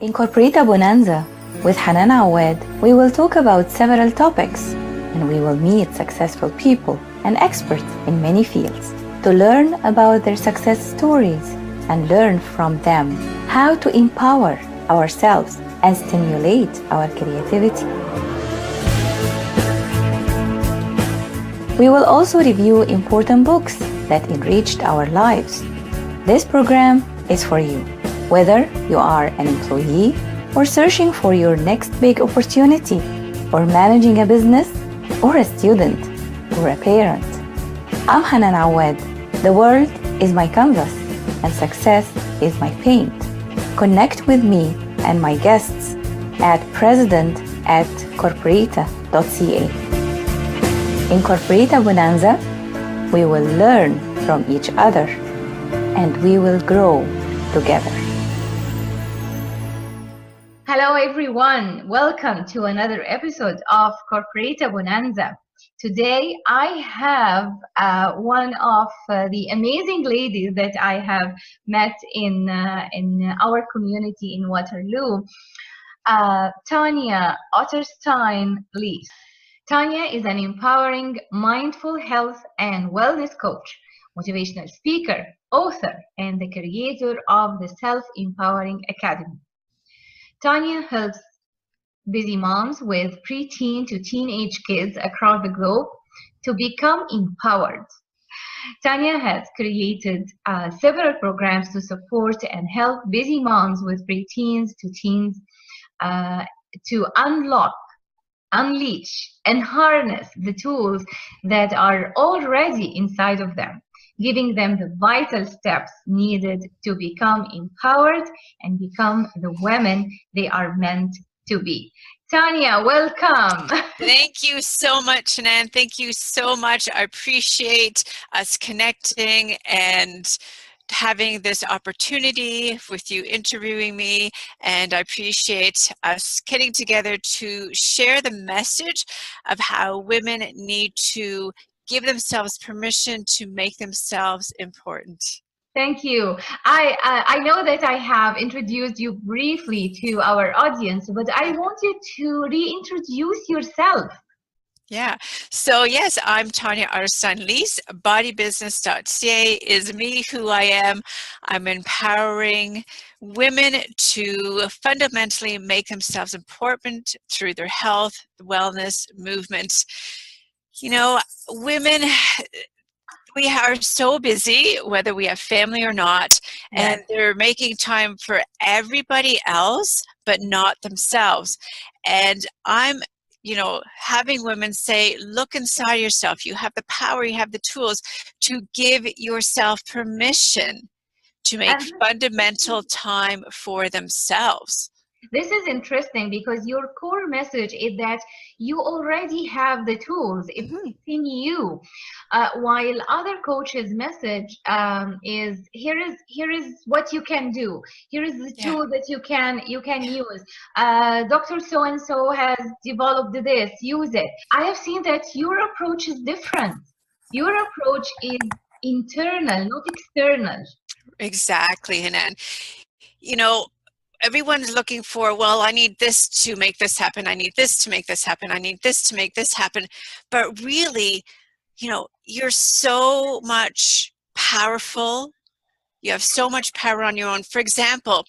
In Corporita Bonanza, with Hanan Awaad, we will talk about several topics, and we will meet successful people and experts in many fields to learn about their success stories and learn from them how to empower ourselves and stimulate our creativity. We will also review important books that enriched our lives. This program is for you, whether you are an employee or searching for your next big opportunity, or managing a business, or a student, or a parent. I'm Hanan Awaad. The world is my canvas, and success is my paint. Connect with me and my guests at president@corporita.ca. In Corporita Bonanza, we will learn from each other, and we will grow together. Hello everyone, welcome to another episode of Corporita Bonanza. Today I have one of the amazing ladies that I have met in our community in Waterloo, Tanya Otterstein-Liehs. Tanya is an empowering mindful health and wellness coach, motivational speaker, author, and the creator of the Self-Empowering Academy. Tanya helps busy moms with preteen to teenage kids across the globe to become empowered. Tanya has created several programs to support and help busy moms with preteens to teens to unleash and harness the tools that are already inside of them, giving them the vital steps needed to become empowered and become the women they are meant to be. Tanya, welcome. Thank you so much, Hanan. Thank you so much. I appreciate us connecting and having this opportunity with you interviewing me, and I appreciate us getting together to share the message of how women need to give themselves permission to make themselves important. Thank you. I know that I have introduced you briefly to our audience, but I want you to reintroduce yourself. Yeah. So yes, I'm Tanya Otterstein-Liehs. Bodybusiness.ca is me, who I am. I'm empowering women to fundamentally make themselves important through their health, wellness, movement. You know, women, we are so busy, whether we have family or not, and they're making time for everybody else, but not themselves. And I'm having women say, look inside yourself. You have the power, you have the tools to give yourself permission to make fundamental time for themselves. This is interesting because your core message is that you already have the tools. It's in you. While other coaches' message is here is what you can do. Here is the tool that you can use. Dr. So and so has developed this. Use it. I have seen that your approach is different. Your approach is internal, not external. Exactly, Hanan. You know, everyone's looking for, well, I need this to make this happen. I need this to make this happen. I need this to make this happen. But really, you're so much powerful. You have so much power on your own. For example,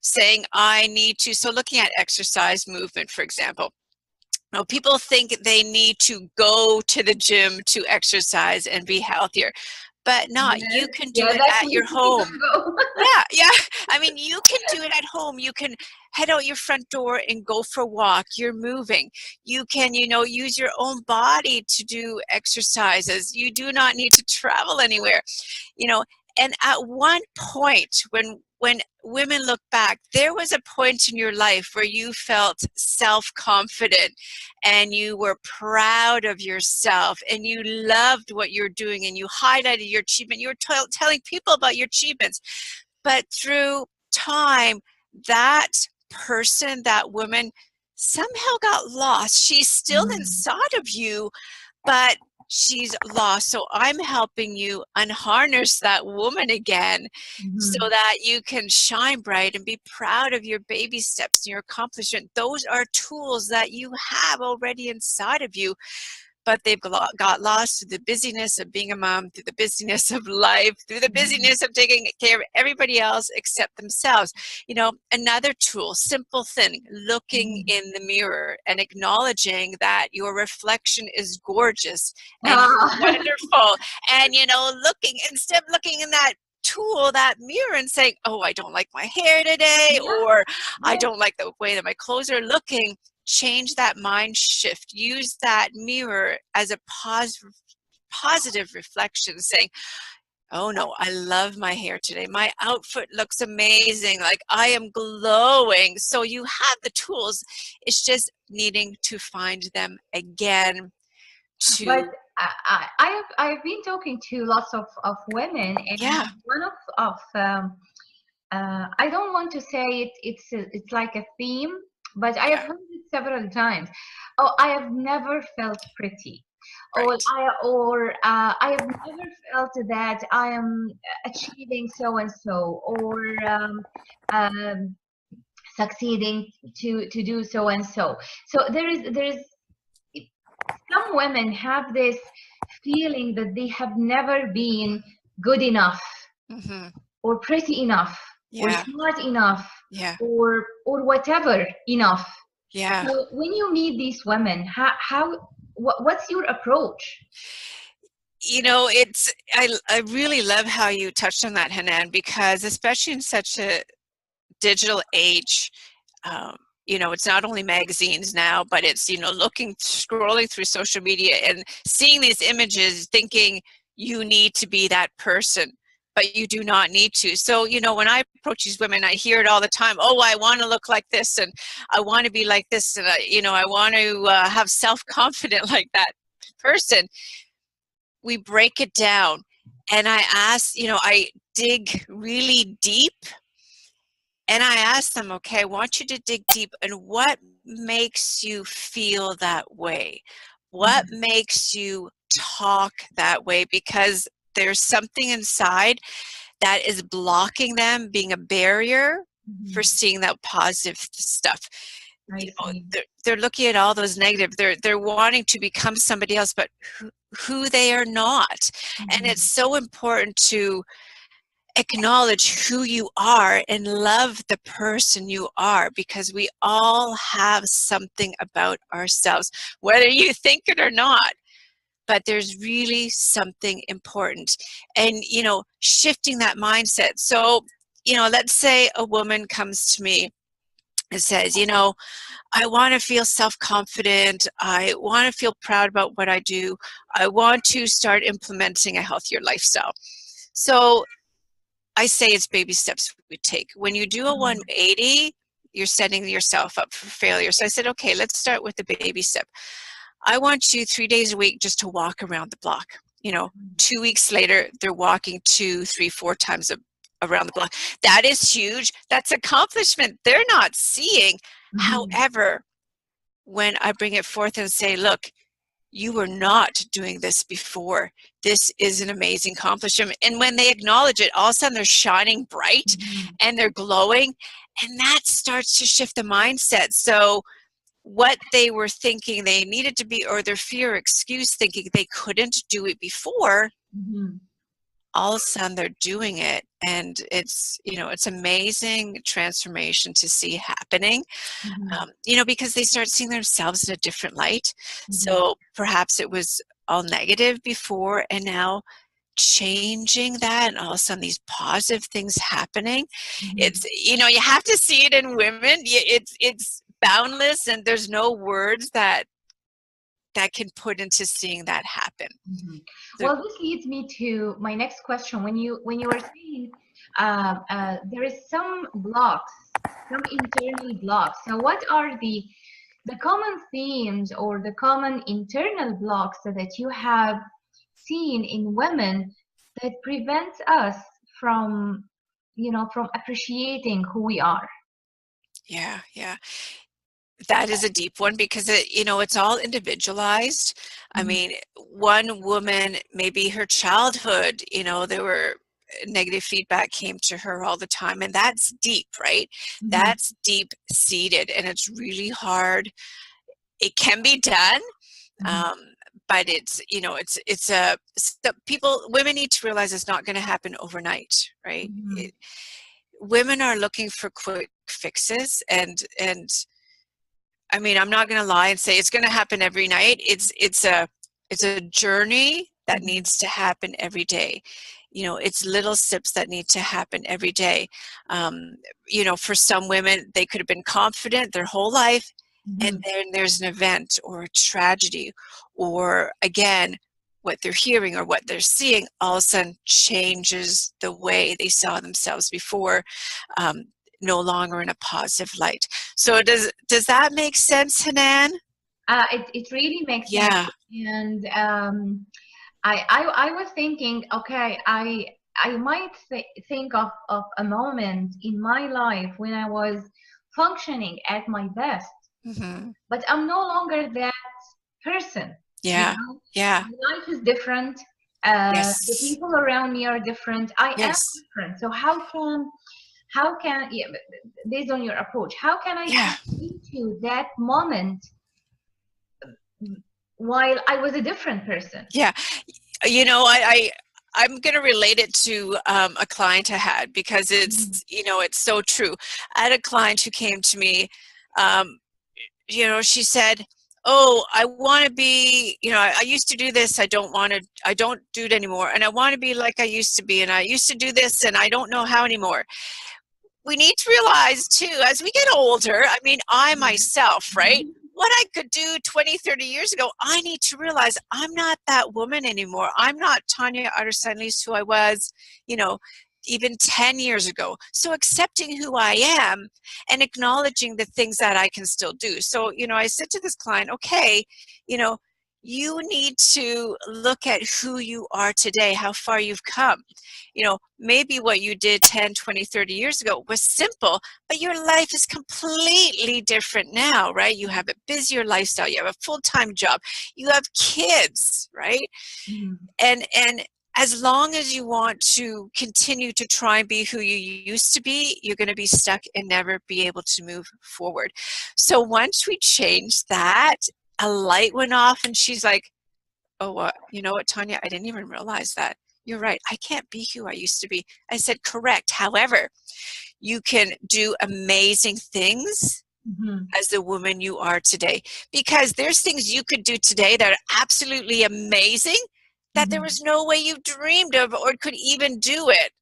saying I need to, so looking at exercise movement, for example. Now, people think they need to go to the gym to exercise and be healthier. But not. You can do it at your home. Yeah. I mean, you can do it at home. You can head out your front door and go for a walk. You're moving. You can, use your own body to do exercises. You do not need to travel anywhere, And at one point, when women look back, there was a point in your life where you felt self-confident and you were proud of yourself and you loved what you're doing and you highlighted your achievement. You were telling people about your achievements. But through time, that person, that woman, somehow got lost. She's still inside of you, but she's lost. So I'm helping you unharness that woman again, so that you can shine bright and be proud of your baby steps and your accomplishment. Those are tools that you have already inside of you, but they've got lost through the busyness of being a mom, through the busyness of life, through the busyness of taking care of everybody else except themselves. You know, another tool, simple thing, looking in the mirror and acknowledging that your reflection is gorgeous and you're wonderful. And, you know, instead of looking in that tool, that mirror, and saying, oh, I don't like my hair today, or I don't like the way that my clothes are looking, change that mind shift. Use that mirror as a positive reflection, saying, oh no, I love my hair today. My outfit looks amazing. Like, I am glowing. So you have the tools. It's just needing to find them again. But I've been talking to lots of women, and one of I don't want to say it's like a theme, but I have heard it several times. Oh, I have never felt pretty. Right. I have never felt that I am achieving so and so, or succeeding to do so and so. So there is some women have this feeling that they have never been good enough, or pretty enough, or smart enough, or whatever enough. So when you meet these women, what's your approach? You know, I really love how you touched on that, Hanan, because especially in such a digital age, you know, it's not only magazines now, but it's, you know, scrolling through social media and seeing these images, thinking you need to be that person, but you do not need to. So, you know, when I approach these women, I hear it all the time. Oh, I want to look like this, and I want to be like this, and you know, I want to have self-confidence like that person. We break it down, and I ask, you know, I dig really deep. And I asked them, okay, I want you to dig deep, and what makes you feel that way? What makes you talk that way? Because there's something inside that is blocking them, being a barrier for seeing that positive stuff. You know, they're looking at all those negative. They're wanting to become somebody else, but who they are not. And it's so important to acknowledge who you are and love the person you are, because we all have something about ourselves, whether you think it or not, but there's really something important. And, you know, shifting that mindset. So, you know, let's say a woman comes to me and says, you know, I want to feel self-confident. I want to feel proud about what I do. I want to start implementing a healthier lifestyle. So I say it's baby steps we take. When you do a 180, you're setting yourself up for failure. So I said, okay, let's start with the baby step. I want you 3 days a week just to walk around the block. You know, 2 weeks later, they're walking 2, 3, 4 times around the block. That is huge. That's accomplishment they're not seeing. However, when I bring it forth and say, look, you were not doing this before. This is an amazing accomplishment. And when they acknowledge it, all of a sudden they're shining bright and they're glowing. And that starts to shift the mindset. So what they were thinking they needed to be, or their fear or excuse thinking they couldn't do it before, all of a sudden they're doing it. And it's, you know, it's amazing transformation to see happening, you know, because they start seeing themselves in a different light. So perhaps it was all negative before, and now changing that, and all of a sudden these positive things happening. It's, you know, you have to see it in women. It's boundless, and there's no words that can put into seeing that happen. Well, this leads me to my next question. When you were saying there is some blocks, some internal blocks. So what are the common themes or the common internal blocks that you have seen in women that prevents us from, you know, from appreciating who we are? Yeah. That is a deep one because it's all individualized. I Mhm. mean, one woman, maybe her childhood, there were negative feedback came to her all the time, and that's deep, right? Mhm. That's deep seated, and it's really hard. It can be done, Mhm. um, but women need to realize it's not going to happen overnight, right? Mhm. Women are looking for quick fixes, and I mean, I'm not going to lie and say it's going to happen every night. It's a journey that Mhm. needs to happen every day. It's little steps that need to happen every day. For some women, they could have been confident their whole life, and Mhm. then there's an event or a tragedy, or again, what they're hearing or what they're seeing all of a sudden changes the way they saw themselves before, um, no longer in a positive light. So does that make sense, Hanan? It really makes sense. Yeah. And I was thinking, okay, I might think of a moment in my life when I was functioning at my best, Hmm. but I'm no longer that person. You Yeah. know, Yeah. my life is different. The Yes. people around me are different. I am Yes. different. So how can yeah, based on your approach, how can I Yeah. tap into that moment while I was a different person? Yeah. I'm going to relate it to a client I had because Mhm. it's so true. I had a client who came to me. Um, she said, "Oh, I want to be. I used to do this. I don't want to. I don't do it anymore, and I want to be like I used to be. And I used to do this, and I don't know how anymore." We need to realize too, as we get older, I mean, I myself, right? Mhm. What I could do 20, 30 years ago, I need to realize I'm not that woman anymore. I'm not Tanya Otterstein-Liehs who I was, you know, even 10 years ago. So accepting who I am and acknowledging the things that I can still do. So, I said to this client, okay, you know, you need to look at who you are today, how far you've come. Maybe what you did 10, 20, 30 years ago was simple, but your life is completely different now, right? You have a busier lifestyle, you have a full-time job, you have kids, right? Mhm. And as long as you want to continue to try and be who you used to be, you're going to be stuck and never be able to move forward. So once we changed that, a light went off and she's like, "Oh, what? You know what, Tanya? I didn't even realize that. You're right. I can't be who I used to be." I said, "Correct. However, you can do amazing things Mhm. as the woman you are today, because there's things you could do today that are absolutely amazing that there Mhm. was no way you dreamed of or could even do it,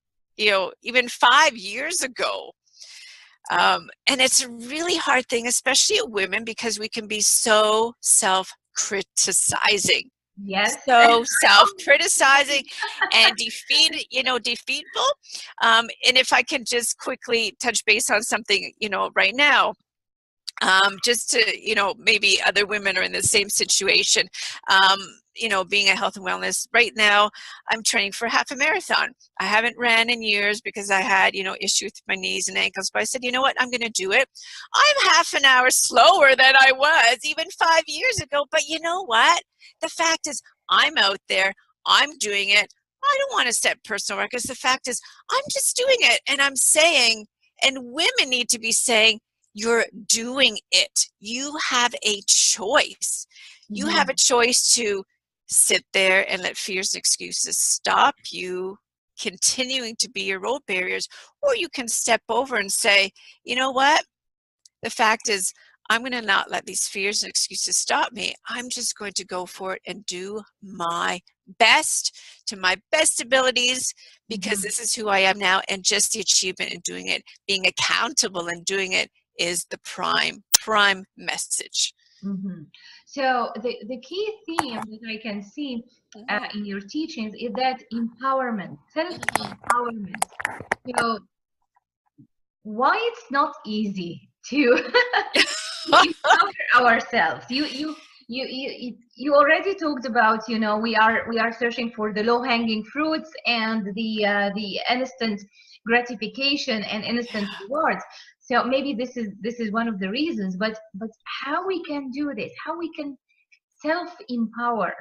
even 5 years ago." And it's a really hard thing, especially at women, because we can be so self-criticizing, Yes. so self-criticizing and defeatful. And if I can just quickly touch base on something, right now, just to, maybe other women are in the same situation. um, being a health and wellness right now, I'm training for half a marathon. I haven't ran in years because I had, issue with my knees and ankles, but I said, you know what, I'm going to do it. I'm half an hour slower than I was even 5 years ago, but you know what, the fact is, I'm out there, I'm doing it. I don't want to set personal records. The fact is, I'm just doing it, and I'm saying, and women need to be saying, you're doing it. You have a choice. You have a Mhm. choice to sit there and let fears and excuses stop you continuing to be your road barriers, or you can step over and say, you know what? The fact is, I'm going to not let these fears and excuses stop me. I'm just going to go for it and do my best to my best abilities, because Mhm. this is who I am now. And just the achievement in doing it, being accountable and doing it, is the prime message. Mhm. So the key theme that I can see in your teachings is that empowerment, self-empowerment. So why it's not easy to to empower ourselves? You already talked about, we are searching for the low-hanging fruits and the instant gratification and instant rewards. So maybe this is one of the reasons, but how we can do this, how we can self-empower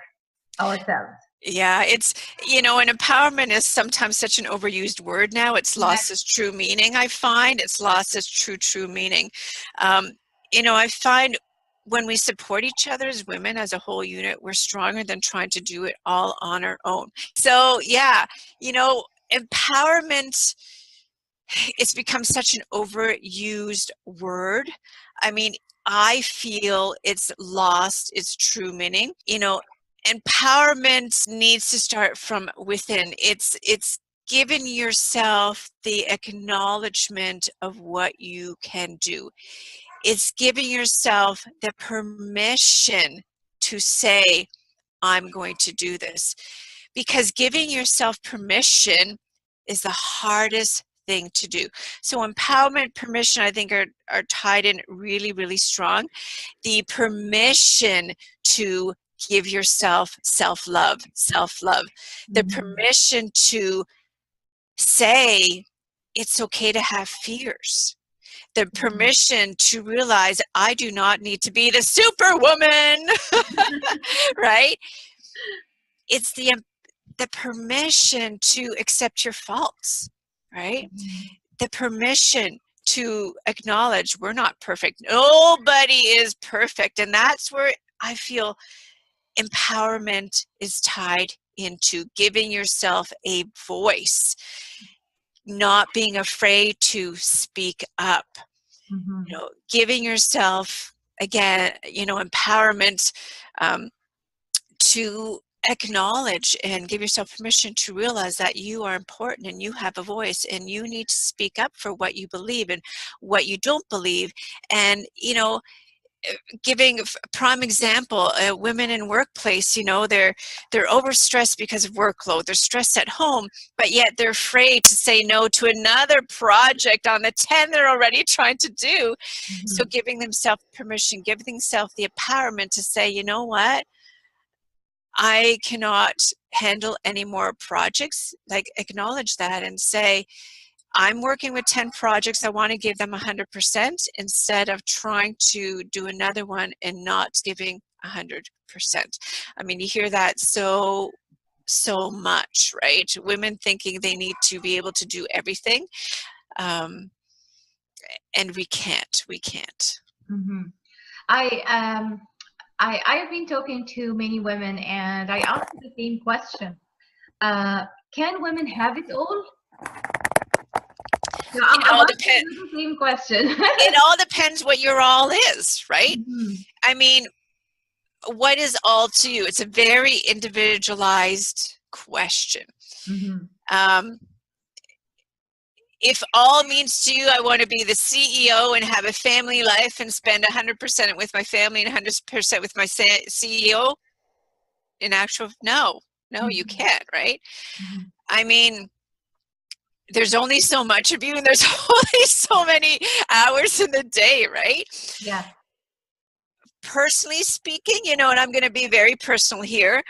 ourselves. Yeah, it's, and empowerment is sometimes such an overused word now. It's lost its true meaning, I find. It's lost its true meaning. I find when we support each other as women, as a whole unit, we're stronger than trying to do it all on our own. So, yeah, empowerment, it's become such an overused word. I mean, I feel it's lost its true meaning. Empowerment needs to start from within. It's giving yourself the acknowledgement of what you can do. It's giving yourself the permission to say, I'm going to do this. Because giving yourself permission is the hardest thing to do. So empowerment, permission, I think are tied in really, really strong. The permission to give yourself self-love, the permission to say it's okay to have fears, the permission to realize I do not need to be the superwoman, right? It's the permission to accept your faults, right? The permission to acknowledge we're not perfect. Nobody is perfect. And that's where I feel empowerment is tied into giving yourself a voice, not being afraid to speak up, giving yourself, again, empowerment to acknowledge and give yourself permission to realize that you are important and you have a voice and you need to speak up for what you believe and what you don't believe. And, giving a prime example, women in workplace, they're overstressed because of workload. They're stressed at home, but yet they're afraid to say no to another project on the 10 they're already trying to do. So giving themselves permission, giving themselves the empowerment to say, you know what? I cannot handle any more projects. Like, acknowledge that and say, I'm working with 10 projects. I want to give them 100% instead of trying to do another one and not giving 100%. I mean, you hear that so much, right? Women thinking they need to be able to do everything. And we can't. I've been talking to many women, and I asked the same question. Can women have it all? So I'm asking you the same question. It all depends what your all is, right? I mean, what is all to you? It's a very individualized question. If all means to you, I want to be the CEO and have a family life and spend 100% with my family and 100% with my CEO, in actual, no, you can't, right? I mean, there's only so much of you and there's only so many hours in the day, right? Yeah. Personally speaking, and I'm going to be very personal here,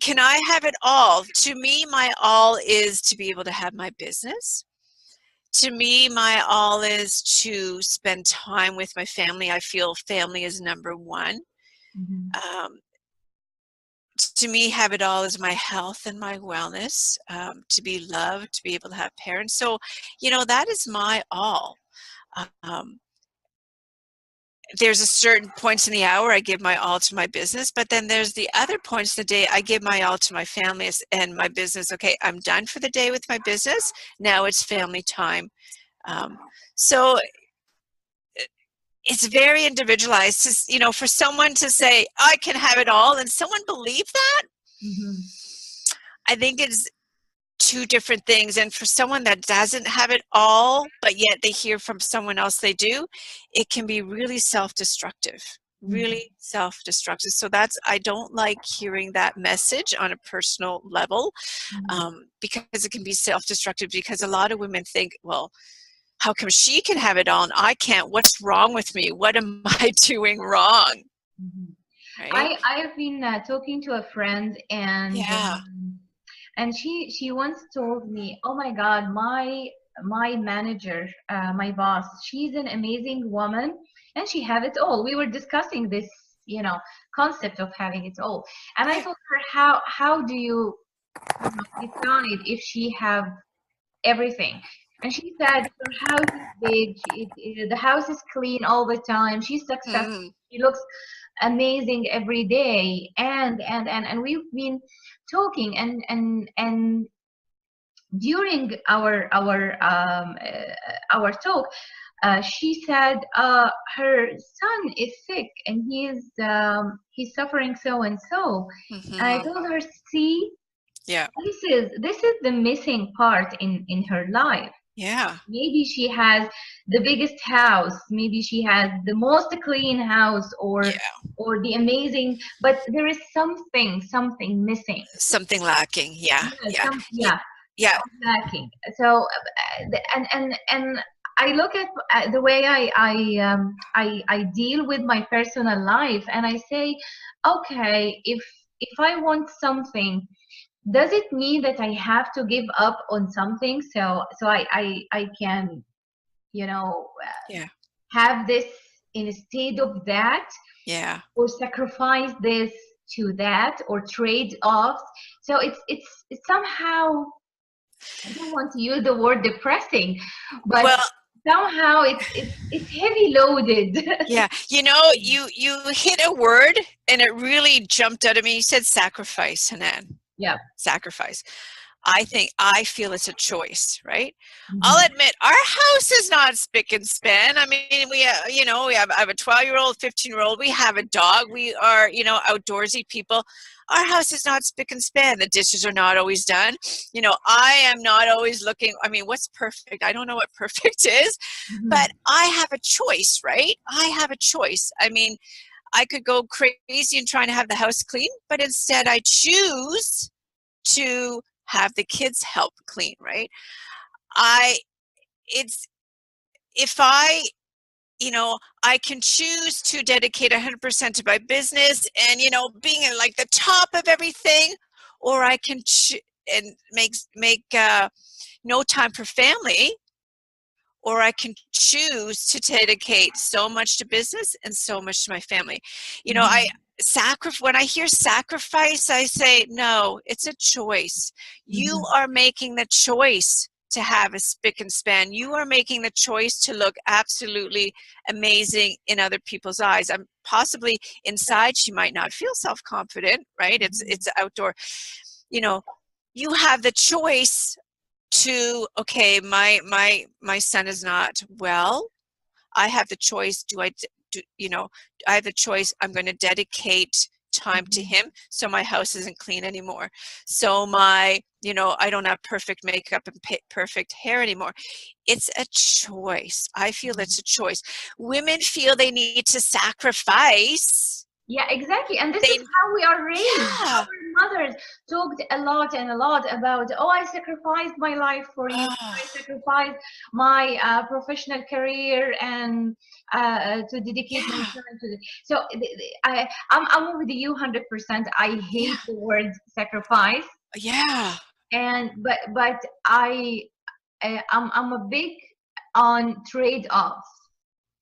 can I have it all? To me, my all is to be able to have my business. To me, my all is to spend time with my family. I feel family is number one. To me, have it all is my health and my wellness, to be loved, to be able to have parents. So, that is my all. There's a certain points in the hour I give my all to my business, but then there's the other points in the day I give my all to my family and my business. Okay, I'm done for the day with my business. Now it's family time. So it's very individualized. For someone to say, I can have it all, and someone believe that, I think it's two different things. And for someone that doesn't have it all, but yet they hear from someone else they do, it can be really self-destructive. So I don't like hearing that message on a personal level, because it can be self-destructive, because a lot of women think, well, how come she can have it all and I can't? What's wrong with me? What am I doing wrong? Right? I've been talking to a friend, and she once told me, oh my God, my my manager, my boss, she's an amazing woman, and she have it all. We were discussing this, concept of having it all, and I Yeah. told her, how do you, decide if she have everything? And she said her house is big. The house is clean all the time. She's successful. Mm, She looks amazing every day. And we've been talking, and during our talk, she said her son is sick and he's suffering so and so. And I mm-hmm. told her, see, Yeah. this is the missing part in her life. Yeah. Maybe she has the biggest house, maybe she has the most clean house, Yeah. or the amazing, but there is something missing. Something lacking. Yeah. Yeah, Yeah. yeah, Yeah. lacking. So and I look at the way I deal with my personal life, and I say, okay, if I want something, does it mean that I have to give up on something, so I can, Yeah. have this instead of that, Yeah. or sacrifice this to that, or trade offs? So it's somehow, I don't want to use the word depressing, but Well, somehow it's heavy loaded. yeah. You hit a word and it really jumped out at me. You said sacrifice, Hanan. Yeah. Sacrifice. I feel it's a choice, right? I'll Mhm. admit our house is not spick and span. I mean, I have a 12-year-old, 15-year-old. We have a dog. We are, outdoorsy people. Our house is not spick and span. The dishes are not always done. I am not always looking. I mean, what's perfect? I don't know what perfect is, Mhm. but I have a choice, right? I have a choice. I mean, I could go crazy and trying to have the house clean, but instead I choose to have the kids help clean, right? I it's if I can choose to dedicate 100% to my business and being in like the top of everything, or I can and make no time for family, or I can choose to dedicate so much to business and so much to my family. I Mhm. when I hear sacrifice, I say, no, it's a choice. You Mhm. are making the choice to have a spick and span. You are making the choice to look absolutely amazing in other people's eyes. I'm possibly inside, she might not feel self-confident, right? It's outdoor. You know, you have the choice to, okay, my son is not well. I have the choice. I have the choice. I'm going to dedicate time to Mhm. him so my house isn't clean anymore, so I don't have perfect makeup and perfect hair anymore. It's a choice. I feel it's a choice. Women feel they need to sacrifice. Yeah, exactly. And this is They how we are raised. Yeah. Our mothers talked a lot and a lot about, oh, I sacrificed my life for you. I Oh, sacrificed my professional career, and to dedicate my yeah. time to the. So I'm with you 100%. I Yeah. hate the word sacrifice, Yeah. and but I'm a big on trade-offs.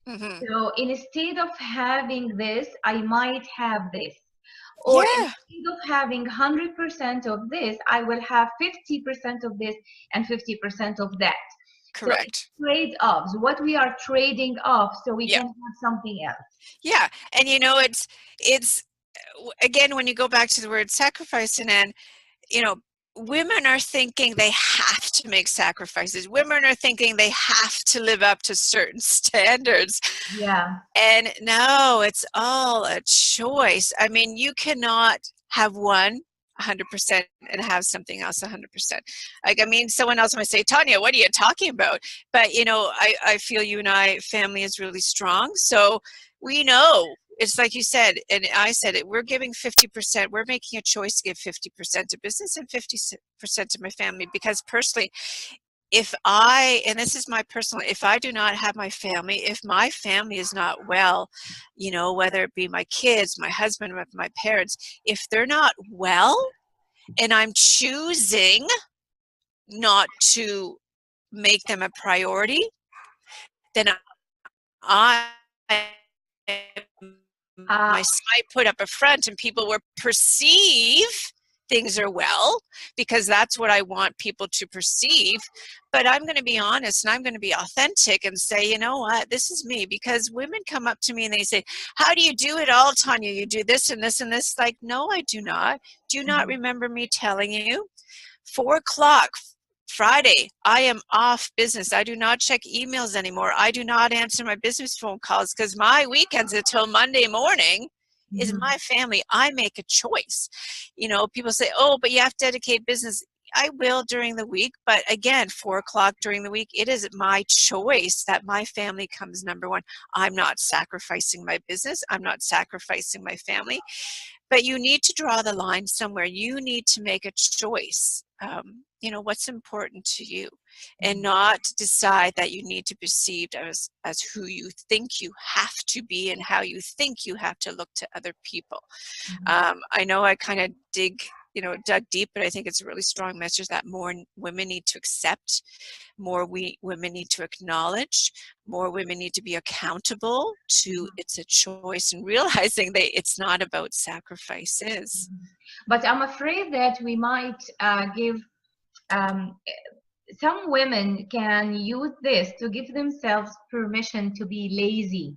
Hmm. So instead of having this, I might have this. Or Yeah. instead of having 100% of this, I will have 50% of this and 50% of that. So it's Correct. trade-offs, what we are trading off so we Yeah. can have something else. Yeah. And it's again, when you go back to the word sacrifice, and you know, women are thinking they have to make sacrifices. Women are thinking they have to live up to certain standards. Yeah. And no, it's all a choice. I mean, you cannot have 100% and have something else 100%. Like, I mean, someone else might say, Tanya, what are you talking about? But, I feel you and I, family is really strong. So we know, it's like you said, and I said it, we're giving 50%. We're making a choice to give 50% to business and 50% to my family, because personally, and this is my personal, if I do not have my family, if my family is not well, whether it be my kids, my husband, or my parents, if they're not well, and I'm choosing not to make them a priority, then I might put up a front and people will perceive things are well, because that's what I want people to perceive. But I'm going to be honest and I'm going to be authentic and say, you know what, this is me. Because women come up to me and they say, how do you do it all, Tanya? You do this and this and this. Like, no, I do not. Do you not remember me telling you? 4 o'clock Friday, I am off business. I do not check emails anymore. I do not answer my business phone calls, because my weekends until Monday morning is my family. I make a choice. You know, people say, oh, but you have to dedicate business. I will during the week, but again, 4 o'clock during the week, it is my choice that my family comes number one. I'm not sacrificing my business. I'm not sacrificing my family. But you need to draw the line somewhere. You need to make a choice. You know, what's important to you, and not decide that you need to be perceived as who you think you have to be and how you think you have to look to other people. I know I kind of dug deep, but I think it's a really strong message that more women need to accept, more women need to acknowledge, more women need to be accountable to it's a choice, and realizing that it's not about sacrifices. But I'm afraid that we might give some women can use this to give themselves permission to be lazy.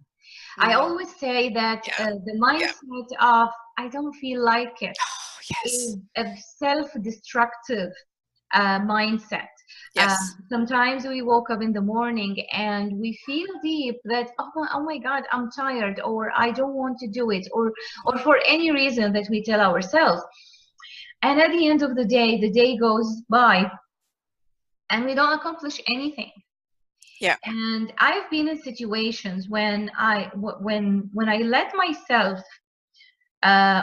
I always say that the mindset of I don't feel like it is a self-destructive mindset. Sometimes we woke up in the morning and we feel deep that oh my God, I'm tired, or I don't want to do it, or for any reason that we tell ourselves. And at the end of the day goes by and we don't accomplish anything. And I've been in situations when I let myself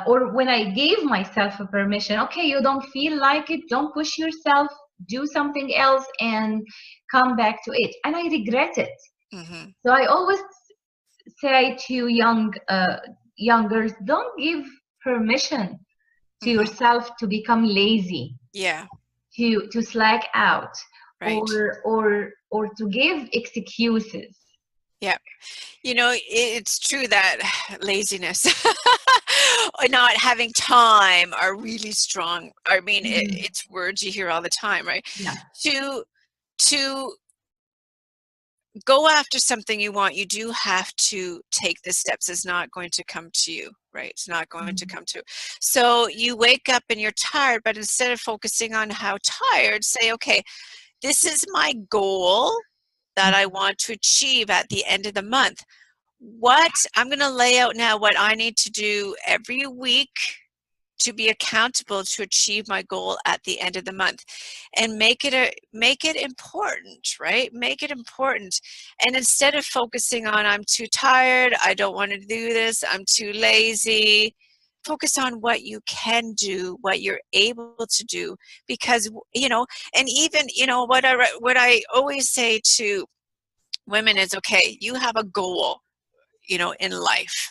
or when I gave myself a permission, okay, you don't feel like it, don't push yourself, do something else and come back to it. And I regret it. So I always say to young girls, don't give permission to yourself to become lazy, to slack out, or to give excuses. You know, it's true that laziness or not having time are really strong. I mean, it's words you hear all the time, right? To go after something you want, you do have to take the steps. It's not going to come to you, right? It's not going to come to you. So you wake up and you're tired, but instead of focusing on how tired, say, okay, this is my goal that I want to achieve at the end of the month. What I'm going to lay out now what I need to do every week to be accountable to achieve my goal at the end of the month, and make it important, right? Make it important. And instead of focusing on I'm too tired, I don't want to do this, I'm too lazy, focus on what you can do, what you're able to do. Because, you know, and even, you know, what I always say to women is, okay, you have a goal, you know, in life.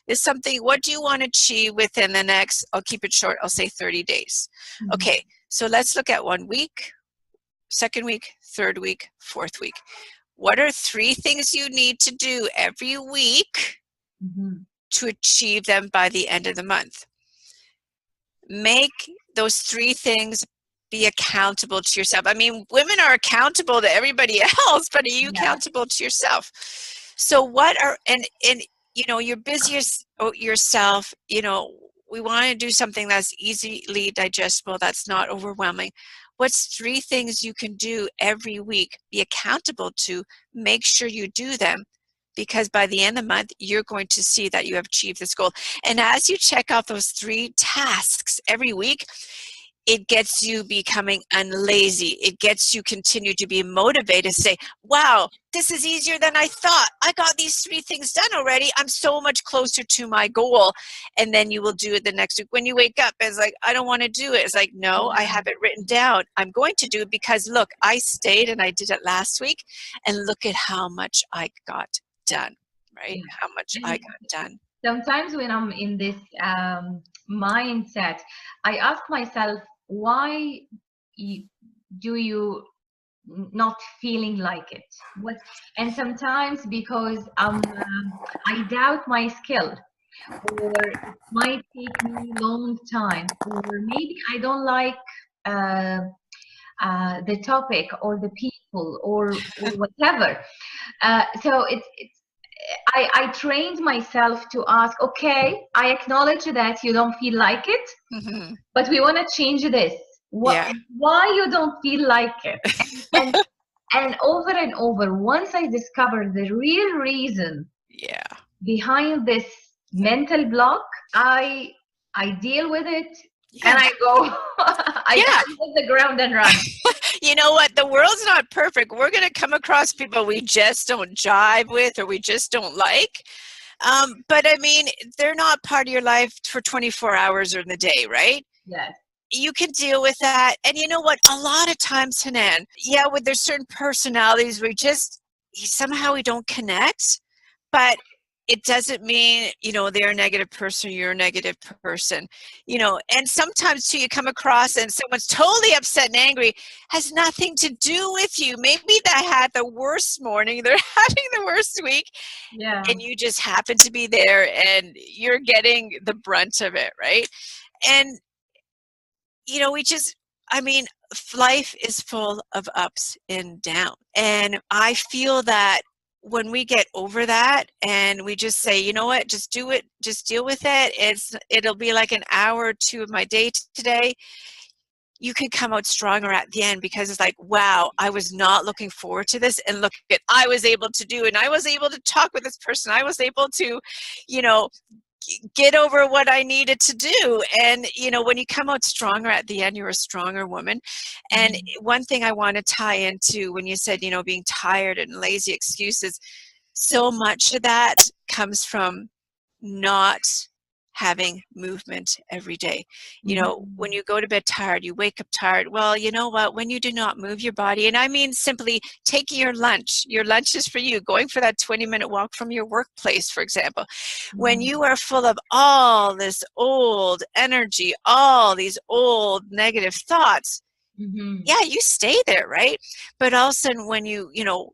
Is something, what do you want to achieve within the next, I'll keep it short, I'll say 30 days. Okay, so let's look at 1 week, 2nd week, 3rd week, 4th week. What are 3 things you need to do every week to achieve them by the end of the month? Make those 3 things be accountable to yourself. I mean, women are accountable to everybody else, but are you accountable to yourself? So what are, and you know, you're busy yourself, you know, we want to do something that's easily digestible, that's not overwhelming. What's 3 things you can do every week? Be accountable to, make sure you do them, because by the end of the month, you're going to see that you have achieved this goal. And as you check out those 3 tasks every week, it gets you becoming unlazy. It gets you continue to be motivated to say, wow, this is easier than I thought. I got these 3 things done already. I'm so much closer to my goal. And then you will do it the next week. When you wake up, it's like, I don't want to do it. It's like, no, I have it written down. I'm going to do it because look, I stayed and I did it last week, and look at how much I got done, right? How much I got done. Sometimes when I'm in this mindset, I ask myself, why do you not feeling like it? What? And sometimes because I doubt my skill, or it might take me long time, or maybe I don't like uh, the topic or the people or whatever. So it's I trained myself to ask, okay, I acknowledge that you don't feel like it, Mm-hmm. but we want to change this. Yeah. Why you don't feel like it? And and over and over, once I discovered the real reason Yeah. behind this mental block, I deal with it and Yeah. I go, I Yeah. hit the ground and run. You know what? The world's not perfect. We're going to come across people we just don't jive with or we just don't like. But I mean, they're not part of your life for 24 hours or in the day, right? Yes. You can deal with that. And you know what? A lot of times, Hanan, yeah, with there's certain personalities we just somehow we don't connect, but it doesn't mean, you know, they're a negative person, you're a negative person, you know, and sometimes too you come across and someone's totally upset and angry, has nothing to do with you. Maybe they had the worst morning, they're having the worst week, Yeah. and you just happen to be there and you're getting the brunt of it, right? And you know, I mean, life is full of ups and downs. And I feel that when we get over that and we just say, you know what, just do it, just deal with it. It'll be like an hour or two of my day today. You can come out stronger at the end because it's like, wow, I was not looking forward to this. And look at, I was able to do, and I was able to talk with this person. I was able to, you know, get over what I needed to do. And, you know, when you come out stronger at the end, you're a stronger woman. And one thing I want to tie into when you said, you know, being tired and lazy excuses, so much of that comes from not having movement every day. You know, when you go to bed tired, you wake up tired. Well, you know what? When you do not move your body, and I mean simply taking your lunch is for you, going for that 20-minute walk from your workplace, for example. When you are full of all this old energy, all these old negative thoughts, yeah, you stay there, right? But all of a sudden when you know,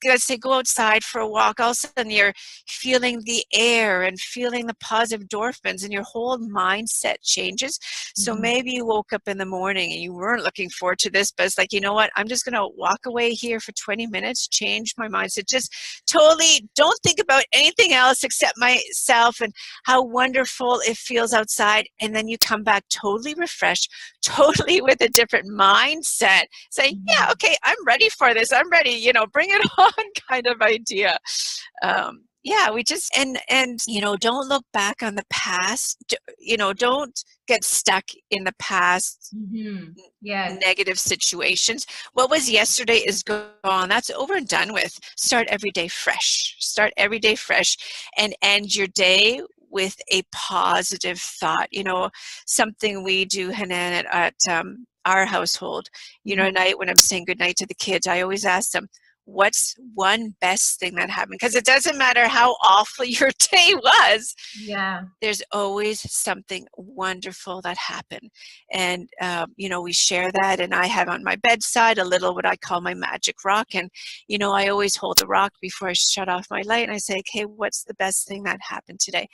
let's say go outside for a walk, all of a sudden you're feeling the air and feeling the positive endorphins and your whole mindset changes. So maybe you woke up in the morning and you weren't looking forward to this, but it's like, you know what, I'm just going to walk away here for 20 minutes, change my mindset, just totally don't think about anything else except myself and how wonderful it feels outside. And then you come back totally refreshed, totally with a different mindset, saying, yeah, okay, I'm ready for this, I'm ready, you know, bring it on kind of idea. Yeah, we just, and you know, don't look back on the past, you know, don't get stuck in the past. Yes. Negative situations. What was yesterday is gone. That's over and done with. Start every day fresh. Start every day fresh and end your day with a positive thought. You know, something we do, Hanan, at our household, you know, at night when I'm saying goodnight to the kids, I always ask them, what's one best thing that happened? Because it doesn't matter how awful your day was. Yeah. There's always something wonderful that happened. And, you know, we share that. And I have on my bedside a little what I call my magic rock. And, you know, I always hold the rock before I shut off my light. And I say, okay, what's the best thing that happened today?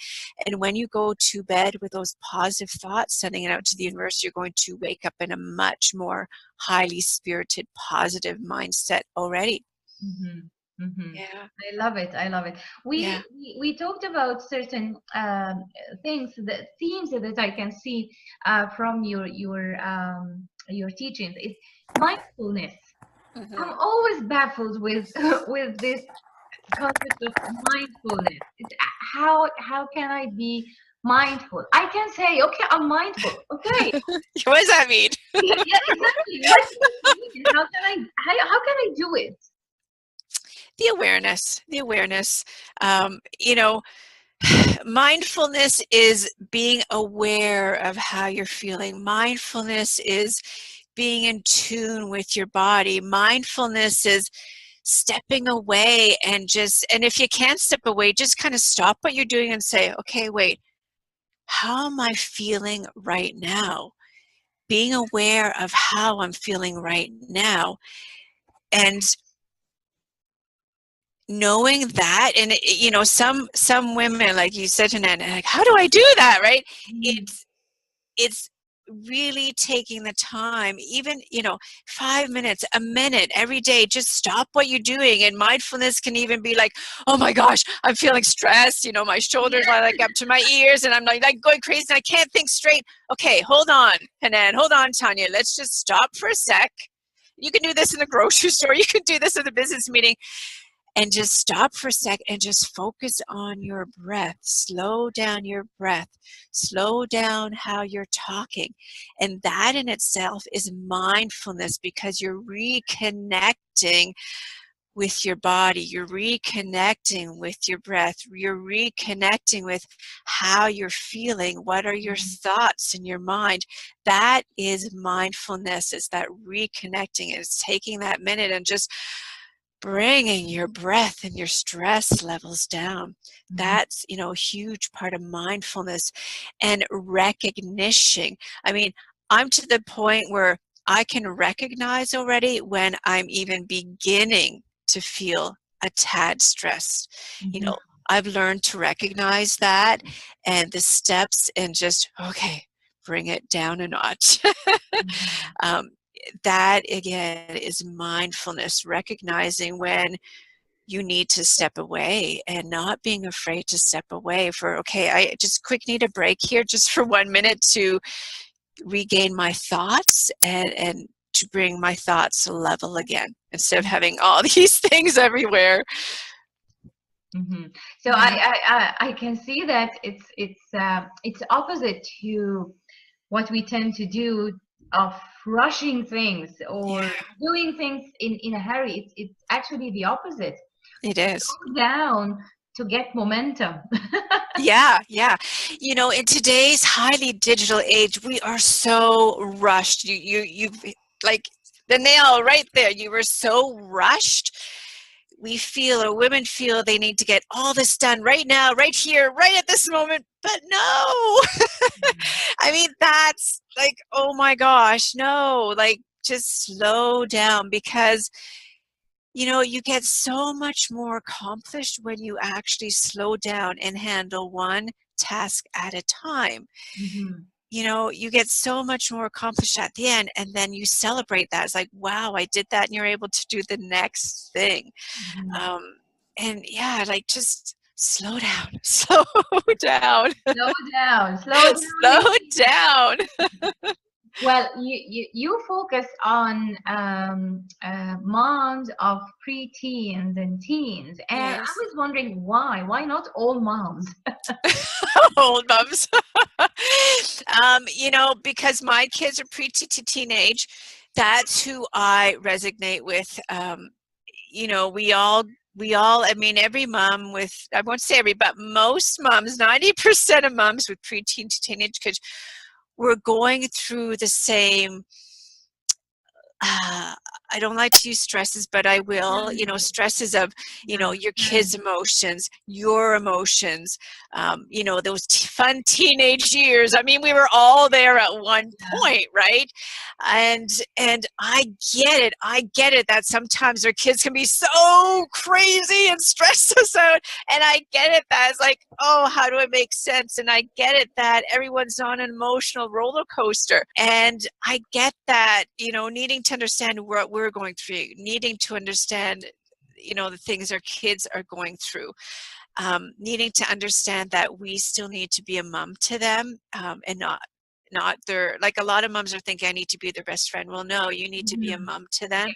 And when you go to bed with those positive thoughts, sending it out to the universe, you're going to wake up in a much more highly spirited, positive mindset already. Yeah. I love it. I love it. Yeah. We talked about certain things, that themes that I can see from your teachings. It's mindfulness. I'm always baffled with with this concept of mindfulness. How can I be mindful? I can say, okay, I'm mindful. Okay. What does that mean? Yeah, exactly. What does it mean? How can I do it? The awareness. You know, mindfulness is being aware of how you're feeling. Mindfulness is being in tune with your body. Mindfulness is stepping away and if you can't step away, just kind of stop what you're doing and say, okay, wait, how am I feeling right now? being aware of how I'm feeling right now, and knowing that. And you know, some women, like you said, Hanan, like, how do I do that, right? It's really taking the time, even, you know, 5 minutes, a minute every day. Just stop what you're doing. And mindfulness can even be like, oh my gosh, I'm feeling stressed, you know, my shoulders are like up to my ears and I'm like going crazy and I can't think straight. Okay, hold on, Hanan, hold on, Tanya, let's just stop for a sec. You can do this in the grocery store, you can do this in the business meeting, and just stop for a sec and just focus on your breath. Slow down your breath. Slow down how you're talking. And that in itself is mindfulness, because you're reconnecting with your body. You're reconnecting with your breath. You're reconnecting with how you're feeling. What are your thoughts in your mind? That is mindfulness. It's that reconnecting. It's taking that minute and just bringing your breath and your stress levels down. That's, you know, a huge part of mindfulness. And recognition. I mean, I'm to the point where I can recognize already when I'm even beginning to feel a tad stressed. You know, I've learned to recognize that and the steps, and just, okay, bring it down a notch. That again is mindfulness, recognizing when you need to step away and not being afraid to step away for, okay, I just quick need a break here just for 1 minute to regain my thoughts and to bring my thoughts level again, instead of having all these things everywhere. So I can see that it's opposite to what we tend to do, of rushing things or doing things in a hurry. It's actually the opposite. It is. Slow down to get momentum. Yeah. You know, in today's highly digital age, we are so rushed. You've like the nail right there. You were so rushed. We feel, or women feel, they need to get all this done right now, right here, right at this moment. But no, I mean, that's like, oh my gosh, no, like just slow down, because you know, you get so much more accomplished when you actually slow down and handle one task at a time. You know, you get so much more accomplished at the end, and then you celebrate that. It's like, wow, I did that, and you're able to do the next thing. And yeah, like just slow down, slow down, Slow down, slow down. slow down. Well, you focus on moms of preteens and teens, and I was wondering why not all moms? Old moms. You know, because my kids are preteen to teenage. That's who I resonate with. You know, we all, I mean, every mom with, I won't say every, but most moms, 90% of moms with preteen to teenage kids, we're going through the same, I don't like to use stresses, but I will, you know, stresses of, you know, your kids' emotions, your emotions, you know, those fun teenage years. I mean, we were all there at one point, right? And I get it that sometimes our kids can be so crazy and stress us out. And I get it that it's like, oh, how do I make sense? And I get it that everyone's on an emotional roller coaster. And I get that, you know, needing to understand what we're going through, needing to understand, you know, the things our kids are going through, needing to understand that we still need to be a mom to them, and not their, like a lot of moms are thinking I need to be their best friend. Well, no, you need to be a mom to them.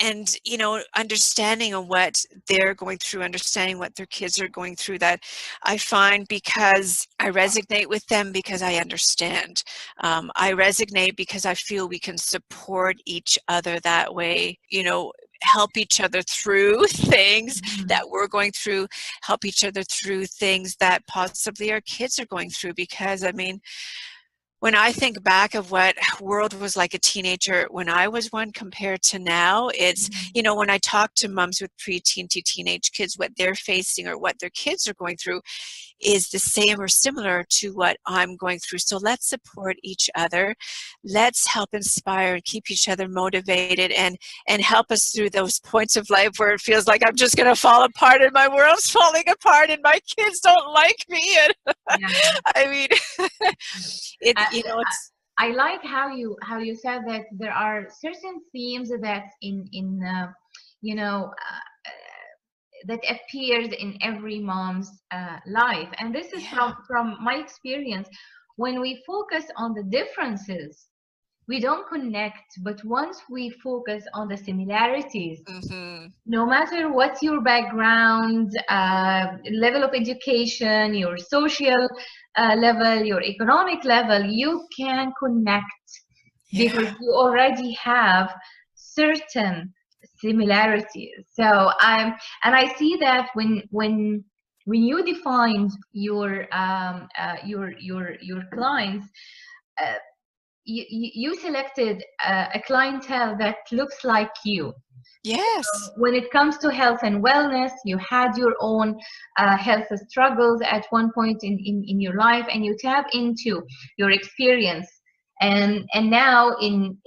And, you know, understanding on what they're going through, understanding what their kids are going through, that I find, because I resonate with them, because I understand. I resonate because I feel we can support each other that way, you know, help each other through things that we're going through, help each other through things that possibly our kids are going through. Because, I mean, when I think back of what world was like a teenager when I was one compared to now, it's, you know, when I talk to moms with preteen to teenage kids, what they're facing or what their kids are going through is the same or similar to what I'm going through. So let's support each other. Let's help inspire and keep each other motivated, and help us through those points of life where it feels like I'm just going to fall apart and my world's falling apart and my kids don't like me. And Yeah. I mean, it, I, you know, it's, I like how you said that there are certain themes that you know that appears in every mom's life, and this is yeah. from my experience. When we focus on the differences, we don't connect, but once we focus on the similarities, Mm-hmm. no matter what your background, level of education, your social level, your economic level, you can connect because Yeah. you already have certain similarities. So I see that when you defined your clients, uh, you selected a clientele that looks like you. Yes. When it comes to health and wellness, you had your own health struggles at one point in your life, and you tap into your experience. And now in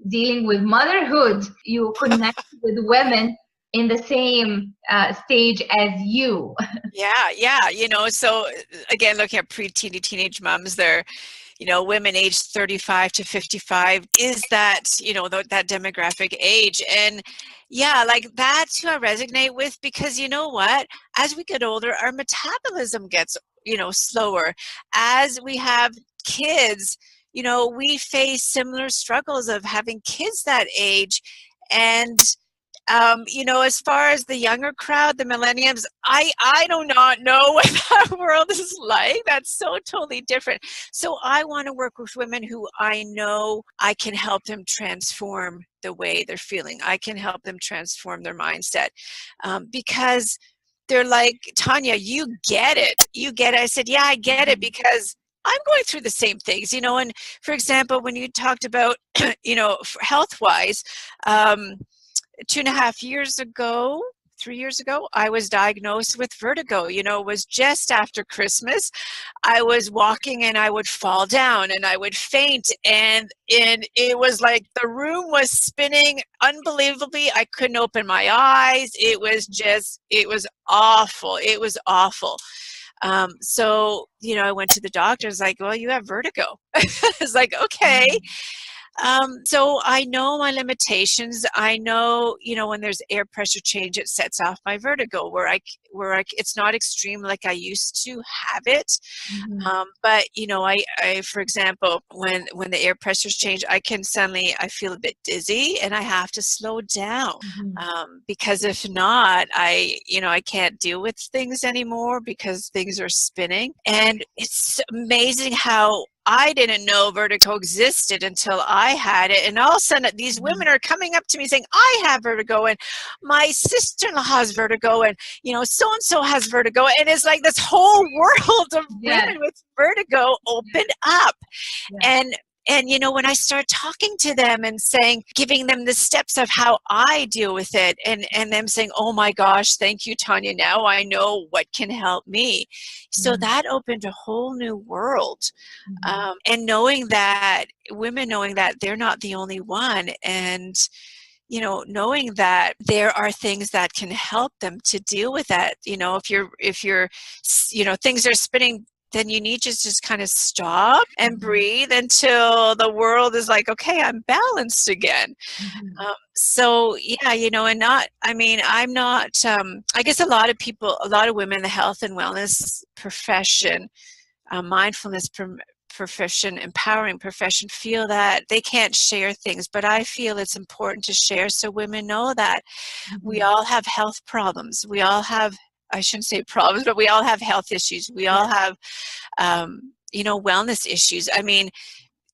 dealing with motherhood, you connect with women in the same stage as you. Yeah. Yeah. You know, so again, looking at preteen to teenage moms, they're, you know, women aged 35 to 55 is that, you know, that demographic age. And yeah, like that's who I resonate with, because you know what, as we get older, our metabolism gets, you know, slower. As we have kids, you know, we face similar struggles of having kids that age. And you know, as far as the younger crowd, the millenniums, I do not know what that world is like. That's so totally different. So I want to work with women who I know I can help them transform the way they're feeling. I can help them transform their mindset, because they're like, Tanya, you get it. You get it. I said, yeah, I get it, because I'm going through the same things, you know. And for example, when you talked about, you know, health wise, 2.5 years ago, 3 years ago, I was diagnosed with vertigo. You know, it was just after Christmas. I was walking and I would fall down and I would faint, and it was like the room was spinning unbelievably. I couldn't open my eyes. It was awful. It was awful. So, you know, I went to the doctor. I was like, well, you have vertigo. I was like, okay. So I know my limitations. I know, you know, when there's air pressure change, it sets off my vertigo it's not extreme like I used to have it. But you know, I, for example, when the air pressures change, I feel a bit dizzy and I have to slow down. Because if not, you know, I can't deal with things anymore because things are spinning. And it's amazing how I didn't know vertigo existed until I had it. And all of a sudden, these women are coming up to me saying, I have vertigo, and my sister-in-law has vertigo, and, you know, so-and-so has vertigo. And it's like this whole world of women with vertigo opened up. And, you know, when I start talking to them and saying, giving them the steps of how I deal with it, and them saying, oh my gosh, thank you, Tanya, now I know what can help me. So that opened a whole new world. And women knowing that they're not the only one, and, you know, knowing that there are things that can help them to deal with that. You know, if you're, you know, things are spinning, then you need to just kind of stop and breathe until the world is like, okay, I'm balanced again. So yeah, you know, and I'm not, I guess a lot of women in the health and wellness profession, mindfulness profession, empowering profession, feel that they can't share things, but I feel it's important to share so women know that we all have health problems. We all have, I shouldn't say problems, but we all have health issues. We all have, you know, wellness issues. I mean,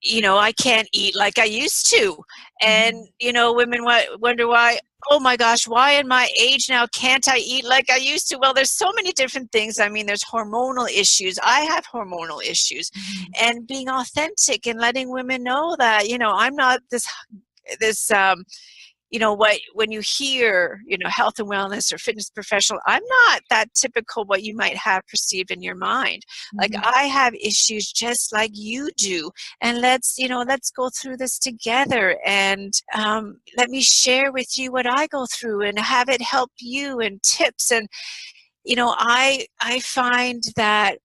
I can't eat like I used to. And, women wonder why, oh my gosh, why in my age now can't I eat like I used to? Well, there's so many different things. I mean, there's hormonal issues. I have hormonal issues. And being authentic and letting women know that, I'm not this when you hear, health and wellness or fitness professional, I'm not that typical what you might have perceived in your mind. Like, I have issues just like you do. And let's go through this together, and let me share with you what I go through and have it help you, and tips. And, I find that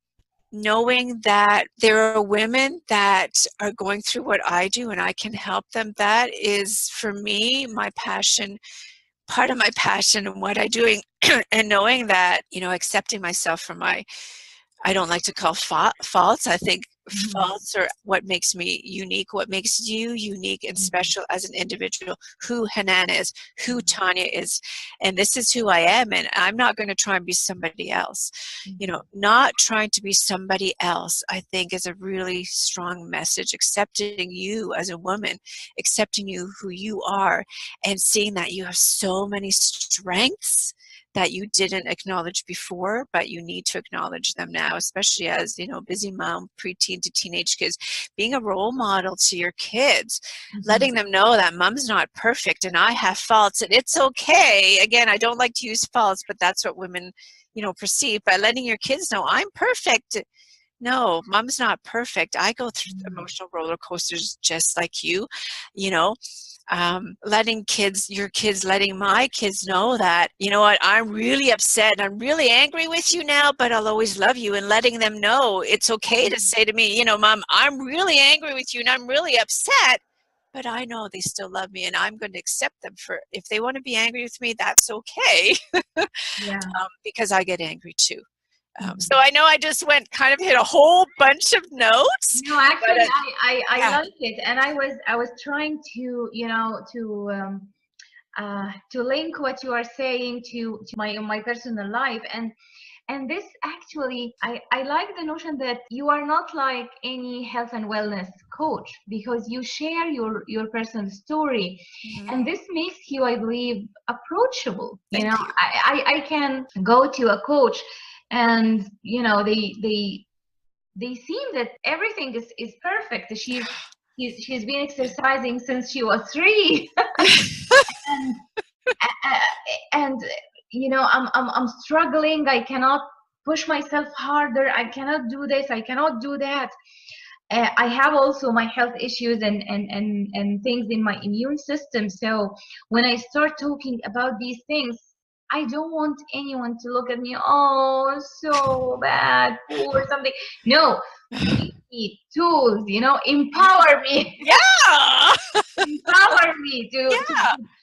knowing that there are women that are going through what I do and I can help them, that is, for me, my passion, part of my passion and what I'm doing. And knowing that, accepting myself for I don't like to call faults. I think faults are what makes me unique, what makes you unique and special as an individual, who Hanan is, who Tanya is. And this is who I am. And I'm not going to try and be somebody else. Not trying to be somebody else, I think, is a really strong message. Accepting you as a woman, accepting you who you are, and seeing that you have so many strengths that you didn't acknowledge before, but you need to acknowledge them now, especially as, busy mom, preteen to teenage kids, being a role model to your kids, letting them know that mom's not perfect and I have faults and it's okay. Again, I don't like to use faults, but that's what women, perceive, by letting your kids know I'm perfect. No, mom's not perfect. I go through emotional roller coasters just like you, letting letting my kids know that, what, I'm really upset and I'm really angry with you now, but I'll always love you, and letting them know it's okay to say to me, Mom, I'm really angry with you and I'm really upset, but I know they still love me and I'm going to accept them for, if they want to be angry with me, that's okay. Because I get angry too. So I know I just hit a whole bunch of notes. No, actually, I like it, and I was trying to to link what you are saying to my personal life, and this actually, I like the notion that you are not like any health and wellness coach, because you share your personal story, and this makes you, I believe, approachable. Thank you. I can go to a coach, and they seem that everything is perfect. She's been exercising since she was 3, and and I'm struggling. I cannot push myself harder. I cannot do this. I cannot do that. I have also my health issues and things in my immune system. So when I start talking about these things, I don't want anyone to look at me, oh, so bad, poor something. No, give me tools, empower me. Yeah. Empower me to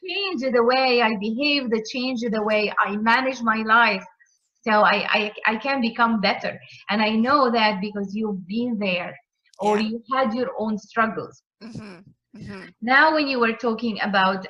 change the way I behave, to change the way I manage my life, so I can become better. And I know that because you've been there, or you had your own struggles. Now, when you were talking about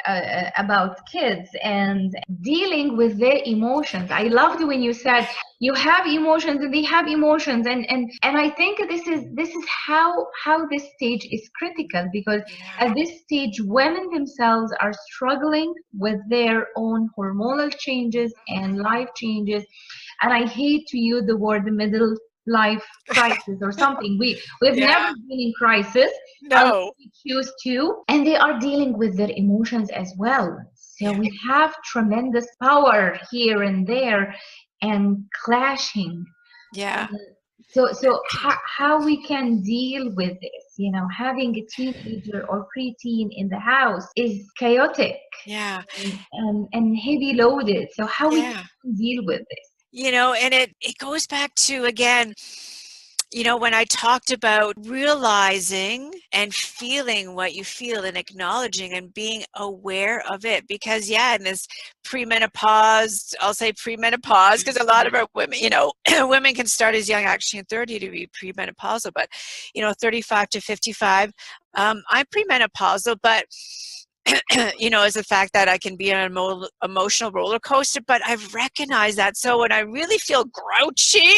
kids and dealing with their emotions, I loved when you said you have emotions and they have emotions, and I think this is how this stage is critical, because at this stage women themselves are struggling with their own hormonal changes and life changes, and I hate to use the word middle life crisis or something. We've never been in crisis. No. We choose to, and they are dealing with their emotions as well. So we have tremendous power here and there, and clashing. So how we can deal with this? Having a teenager or preteen in the house is chaotic. And heavy loaded. So how we can deal with this? And it goes back to, again, when I talked about realizing and feeling what you feel and acknowledging and being aware of it, because in this premenopause, I'll say premenopause, because a lot of our women, women can start as young, actually in 30 to be premenopausal, but 35 to 55, I'm premenopausal, but is the fact that I can be on an emotional roller coaster, but I've recognized that. So when I really feel grouchy,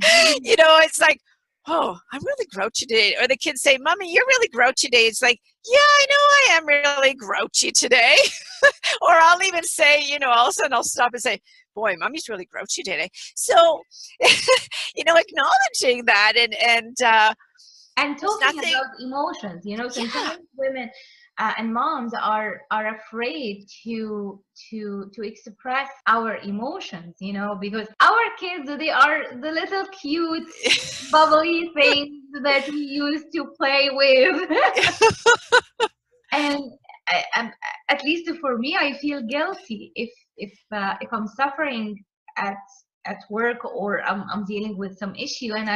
it's like, oh, I'm really grouchy today. Or the kids say, Mommy, you're really grouchy today. It's like, yeah, I know I am really grouchy today. Or I'll even say, all of a sudden I'll stop and say, boy, Mommy's really grouchy today. So, acknowledging that and there's talking nothing. about emotions, Yeah. sometimes women and moms are afraid to express our emotions, because our kids, they are the little cute bubbly things that we used to play with. And at least for me, I feel guilty if I'm suffering at work, or I'm dealing with some issue, and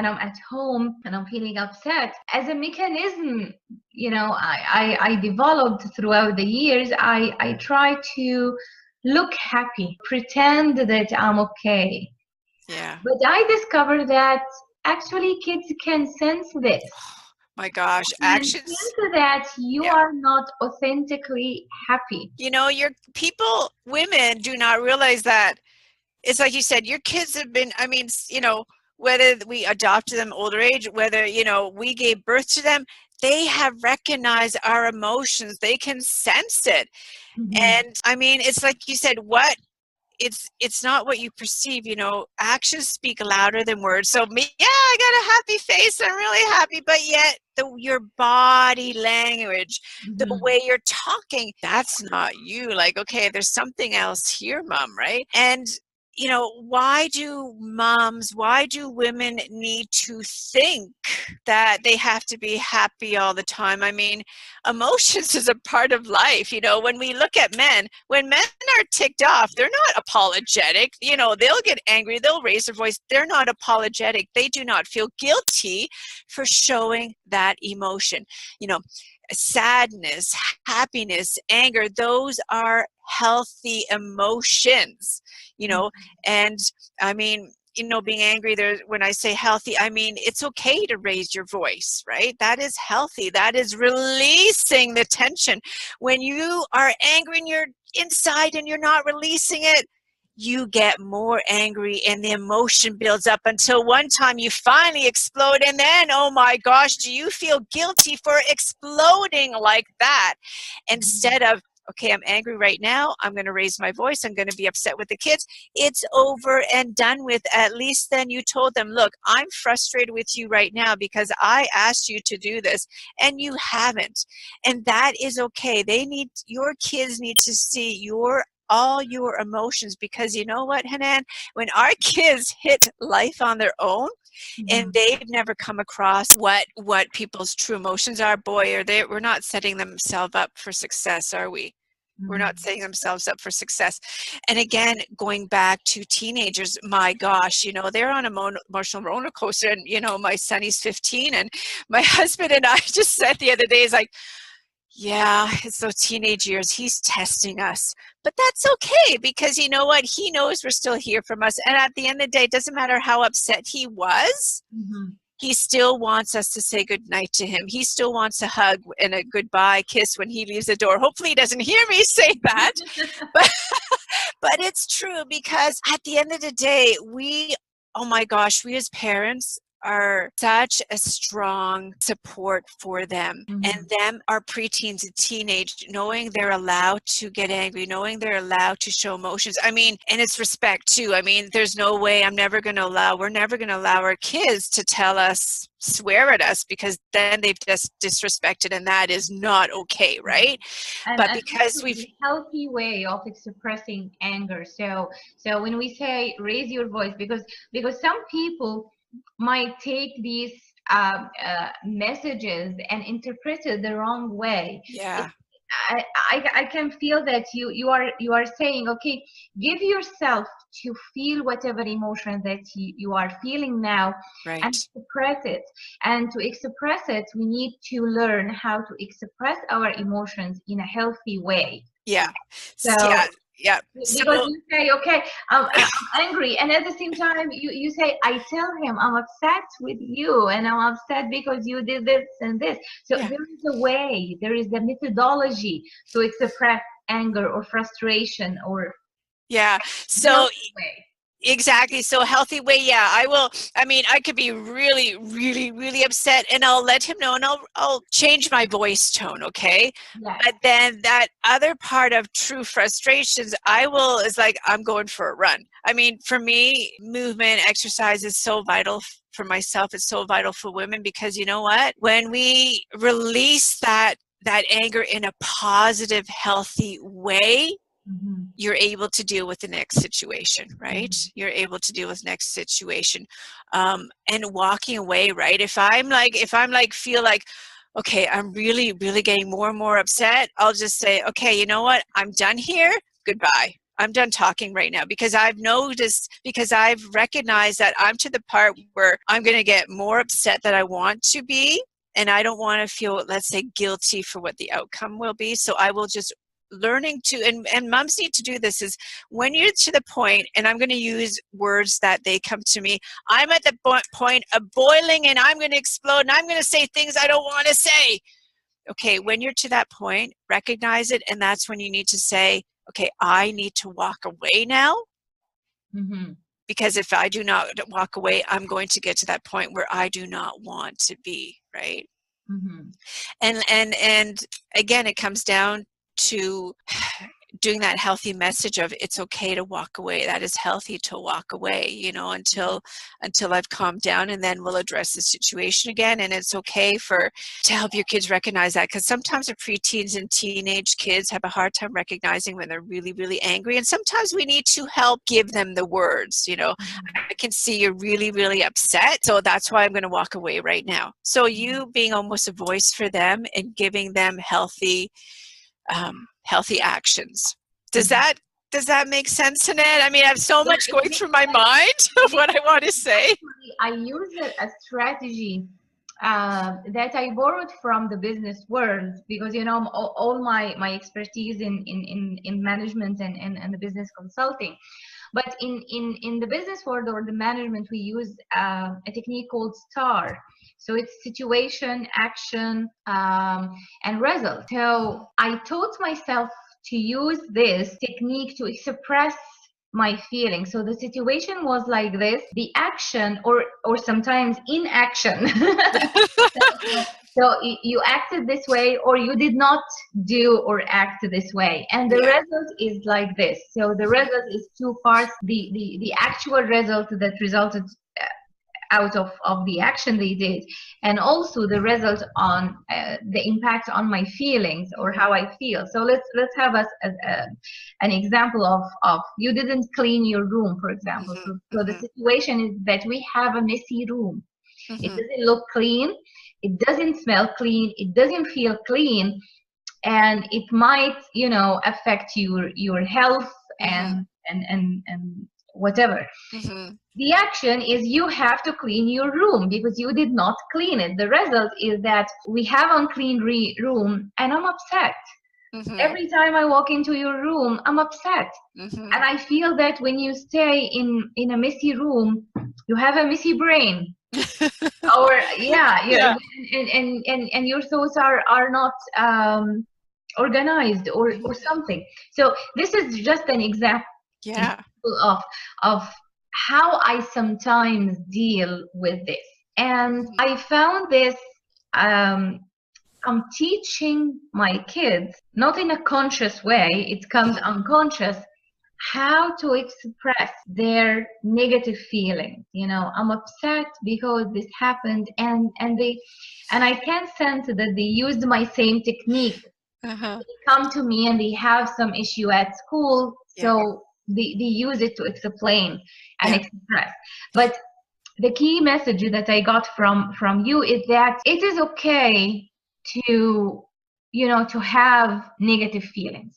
I'm at home and I'm feeling upset. As a mechanism, I developed throughout the years, I try to look happy, pretend that I'm okay. Yeah. But I discovered that actually kids can sense this. My gosh, And actions. sense that you Yeah. are not authentically happy. Your people, women do not realize that. It's like you said, your kids have been, whether we adopted them older age, whether, we gave birth to them, they have recognized our emotions. They can sense it. Mm-hmm. And it's like you said, it's not what you perceive, actions speak louder than words. So me, yeah, I got a happy face, I'm really happy, but yet your body language, the Mm-hmm. way you're talking, that's not you. Like, okay, there's something else here, Mom, right? And why do women need to think that they have to be happy all the time? Emotions is a part of life. When we look at men, when men are ticked off, they're not apologetic. They'll get angry, they'll raise their voice. They're not apologetic. They do not feel guilty for showing that emotion. Sadness, happiness, anger, those are healthy emotions, and being angry, when I say healthy, it's okay to raise your voice, right? That is healthy. That is releasing the tension. When you are angry and you're inside and you're not releasing it, you get more angry and the emotion builds up until one time you finally explode, and then, oh my gosh, do you feel guilty for exploding like that? Instead of, okay, I'm angry right now, I'm going to raise my voice, I'm going to be upset with the kids, it's over and done with. At least then you told them, look, I'm frustrated with you right now because I asked you to do this and you haven't. And that is okay. Your kids need to see all your emotions, because you know what, Hanan, when our kids hit life on their own, and they've never come across what people's true emotions are, boy, we're not setting themselves up for success, are we? We're not setting themselves up for success. And again, going back to teenagers, my gosh, they're on an emotional roller coaster. And, my son, he's 15, and my husband and I just said the other day, is like, yeah, it's those teenage years. He's testing us. But that's okay, because you know what? He knows we're still here from us. And at the end of the day, it doesn't matter how upset he was. Mm-hmm. He still wants us to say goodnight to him. He still wants a hug and a goodbye kiss when he leaves the door. Hopefully he doesn't hear me say that. But but it's true, because at the end of the day, oh my gosh, we as parents are such a strong support for them, and them, our preteens and teenage, knowing they're allowed to get angry, knowing they're allowed to show emotions. And it's respect too. There's no way we're never going to allow our kids to tell us, swear at us, because then they've just disrespected, and that is not okay, right? But because we've healthy way of expressing anger. So when we say raise your voice, because some people might take these messages and interpret it the wrong way. Yeah. I can feel that you are saying, okay, give yourself to feel whatever emotion that you are feeling now, Right. and express it. And to express it, we need to learn how to express our emotions in a healthy way. Yeah. So Yeah. because you say, okay, I'm angry, and at the same time you say, I tell him I'm upset with you, and I'm upset because you did this and this. So Yeah. there is a way, there is a methodology to express anger or frustration, or yeah. So healthy way. Exactly. So a healthy way, yeah, I will. I mean, I could be really, really, really upset, and I'll let him know, and I'll change my voice tone, okay? Yes. But then that other part of true frustrations, I will is like I'm going for a run. I mean, for me, movement, exercise is so vital for myself. It's so vital for women because you know what? When we release that anger in a positive, healthy way, Mm-hmm. you're able to deal with the next situation, right? Mm-hmm. You're able to deal with next situation, and walking away, right? If I'm like feel like, okay, I'm really, really getting more and more upset, I'll just say, okay, you know what? I'm done here. Goodbye. I'm done talking right now because I've recognized that I'm to the part where I'm going to get more upset than I want to be. And I don't want to feel, let's say, guilty for what the outcome will be. So I will just learning to, and moms need to do this, is when you're to the point, and I'm going to use words that they come to me, I'm at the point of boiling and I'm going to explode and I'm going to say things I don't want to say. Okay, when you're to that point, recognize it, and that's when you need to say, okay, I need to walk away now, Mm-hmm. because if I do not walk away, I'm going to get to that point where I do not want to be, right? Mm-hmm. And again, it comes down to doing that healthy message of it's okay to walk away. That is healthy to walk away, you know, until I've calmed down, and then we'll address the situation again. And it's okay to help your kids recognize that, because sometimes the preteens and teenage kids have a hard time recognizing when they're really, really angry. And sometimes we need to help give them the words, you know, I can see you're really, really upset. So that's why I'm going to walk away right now. So you being almost a voice for them and giving them healthy actions. Does Mm-hmm. that make sense, Hanan? I mean, I have so Yeah, much it going makes through my sense. mind It of makes what I want to sense. say. Actually, I use a strategy that I borrowed from the business world, because you know all my expertise in management and the business consulting. But in the business world or the management, we use a technique called STAR. So it's situation, action, and result. So I taught myself to use this technique to express my feelings. So the situation was like this, the action or sometimes inaction. So you acted this way, or you did not do or act this way, and the Yeah. result is like this. So the result is two parts: the actual result that resulted out of the action they did, and also the result on the impact on my feelings or how I feel. So let's have an example of you didn't clean your room, for example. Mm-hmm, So the mm-hmm, situation is that we have a messy room. It mm-hmm, doesn't look clean, it doesn't smell clean, it doesn't feel clean, and it might, you know, affect your health mm-hmm, and whatever. mm-hmm. The action is you have to clean your room because you did not clean it. The result is that we have unclean room, and I'm upset. Mm-hmm. Every time I walk into your room, I'm upset. Mm-hmm. And I feel that when you stay in a messy room, you have a messy brain. Or Yeah. and your thoughts are not organized or something. So this is just an example Yeah. of how I sometimes deal with this. And I found this, um, I'm teaching my kids, not in a conscious way, it comes unconscious, how to express their negative feelings. You know, I'm upset because this happened, and I can sense that they used my same technique. Uh-huh. Come to me and they have some issue at school, Yeah. so they use it to explain and Yeah. express. But the key message that I got from you is that it is okay to, you know, to have negative feelings,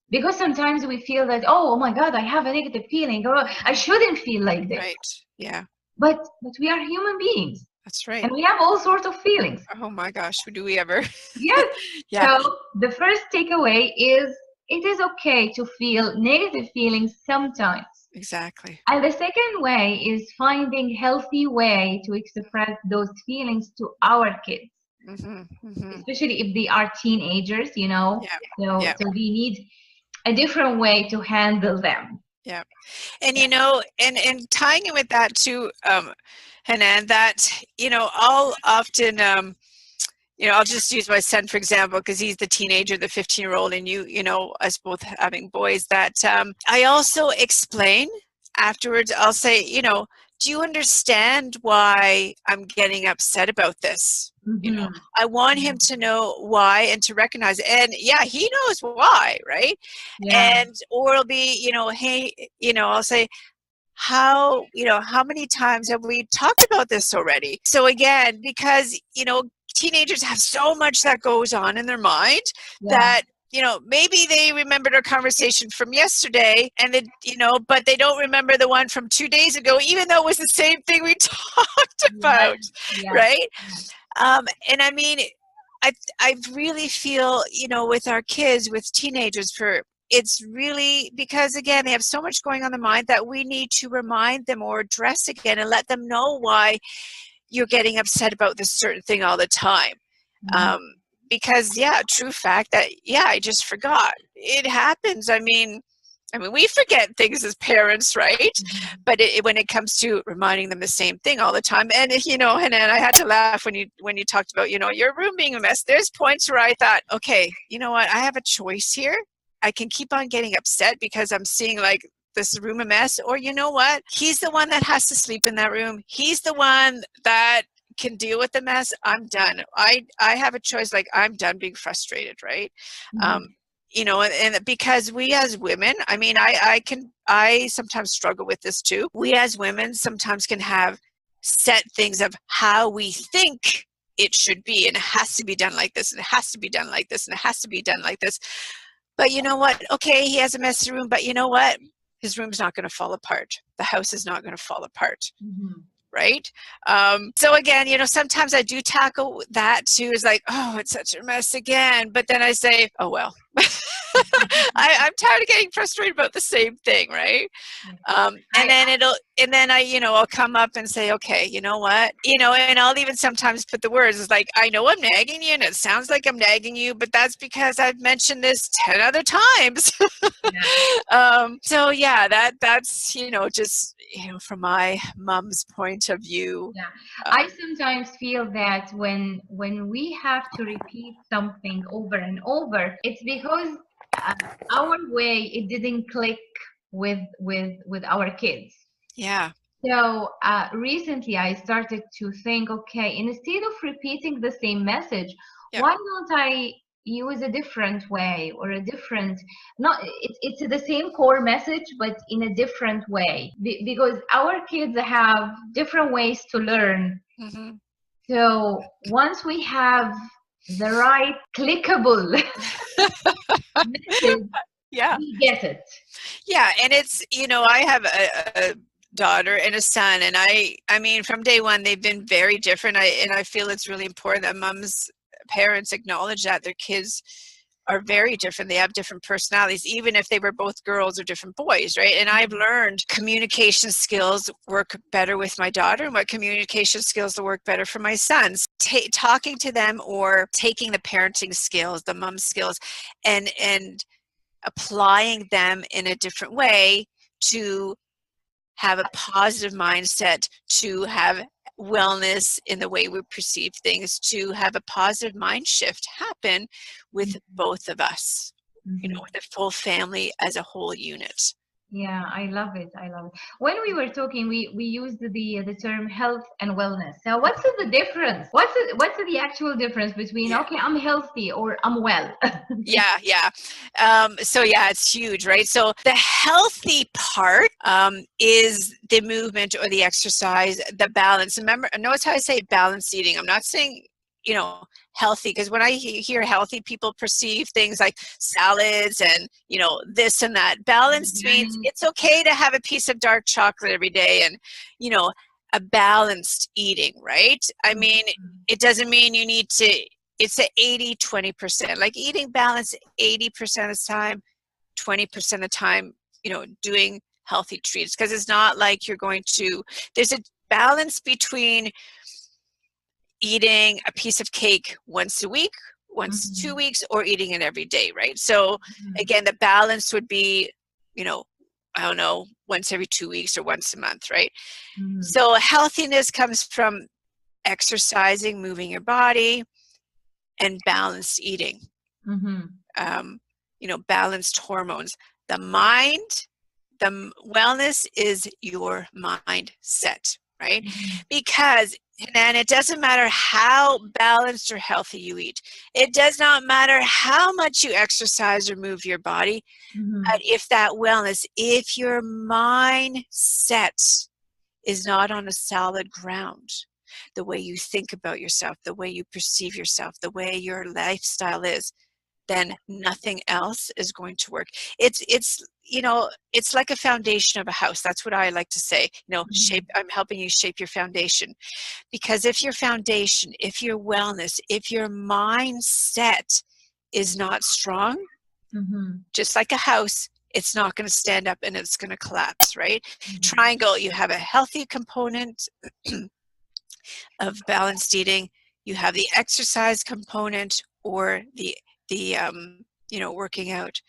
because sometimes we feel that, oh my god, I have a negative feeling, or I shouldn't feel like this. Right. Yeah. But we are human beings That's right. and we have all sorts of feelings. Oh my gosh, do we ever? Yes. Yeah. So the first takeaway is it is okay to feel negative feelings sometimes. Exactly. And the second way is finding healthy way to express those feelings to our kids, Mm-hmm. Mm-hmm. especially if they are teenagers, you know. Yeah. So Yeah. so we need a different way to handle them. Yeah. And, you know, and tying in with that too, Hanan, that, you know, I'll often, you know, I'll just use my son, for example, because he's the teenager, the 15-year-old, and you know, us both having boys, that I also explain afterwards. I'll say, you know, do you understand why I'm getting upset about this? You know, I want him to know why and to recognize it. And yeah, he knows why, right? Yeah. And, or it'll be, you know, hey, you know, I'll say, you know, how many times have we talked about this already? So again, because, you know, teenagers have so much that goes on in their mind that, you know, maybe they remembered our conversation from yesterday and then, you know, but they don't remember the one from 2 days ago, even though it was the same thing we talked about, right? And I mean, I really feel, you know, with our kids, with teenagers, it's really because, again, they have so much going on in the mind that we need to remind them or address again and let them know why you're getting upset about this certain thing all the time. Because, yeah, true fact that, yeah, I just forgot. It happens. I mean, we forget things as parents, right? But when it comes to reminding them the same thing all the time, and you know, and I had to laugh when you talked about, you know, your room being a mess. There's points where I thought, okay, you know what? I have a choice here. I can keep on getting upset because I'm seeing like this room a mess, or you know what? He's the one that has to sleep in that room. He's the one that can deal with the mess. I'm done. I have a choice. Like, I'm done being frustrated, right? You know, and because we as women, I mean, I sometimes struggle with this too. We as women sometimes can have set things of how we think it should be, and it has to be done like this, and it has to be done like this, and it has to be done like this. But you know what? Okay, he has a messy room, but you know what? His room's not going to fall apart. The house is not going to fall apart. Right? So again, you know, sometimes I do tackle that too. Is like, oh, it's such a mess again. But then I say, oh, well, I'm tired of getting frustrated about the same thing, right? And then I, you know, I'll come up and say, okay, you know what, you know, and I'll even sometimes put the words, it's like, I know I'm nagging you and it sounds like I'm nagging you, but that's because I've mentioned this 10 other times. So yeah, that's, you know, just, you know, from my mom's point of view. I sometimes feel that when we have to repeat something over and over, it's because our way, it didn't click with our kids. So recently I started to think, okay, instead of repeating the same message, why don't I use a different way, or a different, not, it's the same core message, but in a different way, because our kids have different ways to learn. So once we have the right clickable message, we get it. Yeah, and it's, you know, I have a daughter and a son, and I mean, from day one, they've been very different. And I feel it's really important that parents acknowledge that their kids are very different. They have different personalities, even if they were both girls or different boys, right? And I've learned communication skills work better with my daughter, and what communication skills will work better for my sons. Talking to them, or taking the parenting skills, the mom skills, and applying them in a different way to have a positive mindset, to have wellness in the way we perceive things, to have a positive mind shift happen with both of us, you know, with the full family as a whole unit. Yeah, I love it. I love it. When we were talking, we used the term health and wellness. So what's the difference? What's the actual difference between, okay, I'm healthy or I'm well? So yeah, it's huge, right? So the healthy part is the movement or the exercise, the balance. Remember, notice how I say balanced eating. I'm not saying, you know, healthy, because when I hear healthy, people perceive things like salads and, you know, this and that. Balanced means it's okay to have a piece of dark chocolate every day, and, you know, a balanced eating, right? I mean, it doesn't mean you need to, it's a 80-20%, like eating balance 80% of the time, 20% of the time, you know, doing healthy treats, because it's not like you're going to, there's a balance between eating a piece of cake once a week, once 2 weeks, or eating it every day, right? So again, the balance would be, you know, I don't know, once every 2 weeks or once a month, right? Mm-hmm. So healthiness comes from exercising, moving your body, and balanced eating. Mm-hmm. Balanced hormones. The mind, the wellness is your mindset, right? Mm-hmm. Because, and it doesn't matter how balanced or healthy you eat. It does not matter how much you exercise or move your body. Mm-hmm. But if that wellness, if your mindset is not on a solid ground, the way you think about yourself, the way you perceive yourself, the way your lifestyle is, then nothing else is going to work. It's like a foundation of a house. That's what I like to say. I'm helping you shape your foundation. Because if your foundation, if your wellness, if your mindset is not strong, just like a house, it's not going to stand up and it's going to collapse, right? Triangle, you have a healthy component of balanced eating, you have the exercise component or the working out,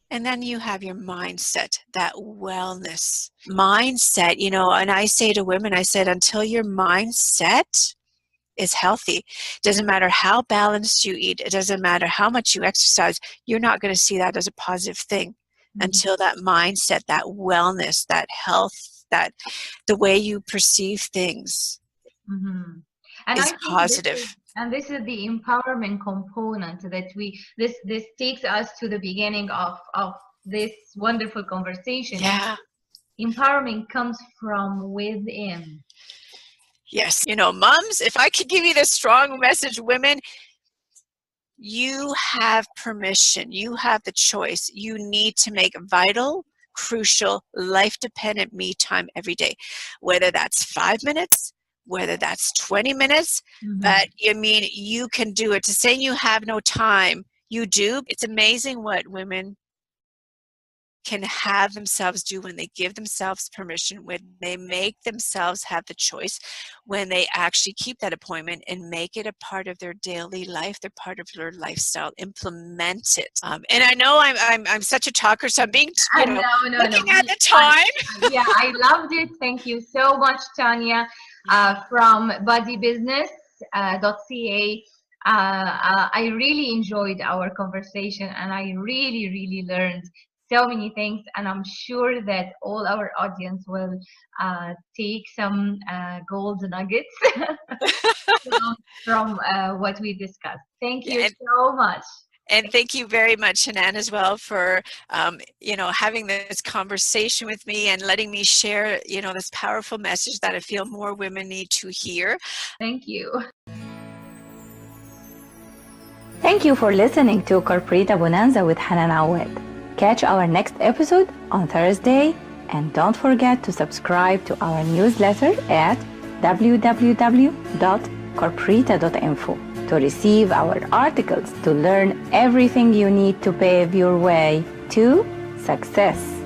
and then you have your mindset, that wellness mindset. And I say to women, I said, until your mindset is healthy, it doesn't matter how balanced you eat, it doesn't matter how much you exercise, you're not going to see that as a positive thing until that mindset, that wellness, that health, that the way you perceive things And is I think positive. this is the empowerment component that this takes us to the beginning of this wonderful conversation. Yeah. Empowerment comes from within. Yes. Moms, if I could give you this strong message, women, you have permission. You have the choice. You need to make vital, crucial, life-dependent me time every day, whether that's 5 minutes, whether that's 20 minutes, but you can do it. To say you have no time, you do. It's amazing what women can have themselves do when they give themselves permission, when they make themselves have the choice, when they actually keep that appointment and make it a part of their daily life, they're part of their lifestyle, implement it. And I know I'm such a talker, so I'm being looking at the time. Yeah, I loved it. Thank you so much, Tanya, from bodybusiness.ca. I really enjoyed our conversation, and I really, really learned so many things, and I'm sure that all our audience will take some gold nuggets from what we discussed. Thank you so much. And thank you very much, Hanan, as well, for having this conversation with me and letting me share this powerful message that I feel more women need to hear. Thank you. Thank you for listening to Corporita Bonanza with Hanan Awaad. Catch our next episode on Thursday, and don't forget to subscribe to our newsletter at www.corporita.info to receive our articles to learn everything you need to pave your way to success.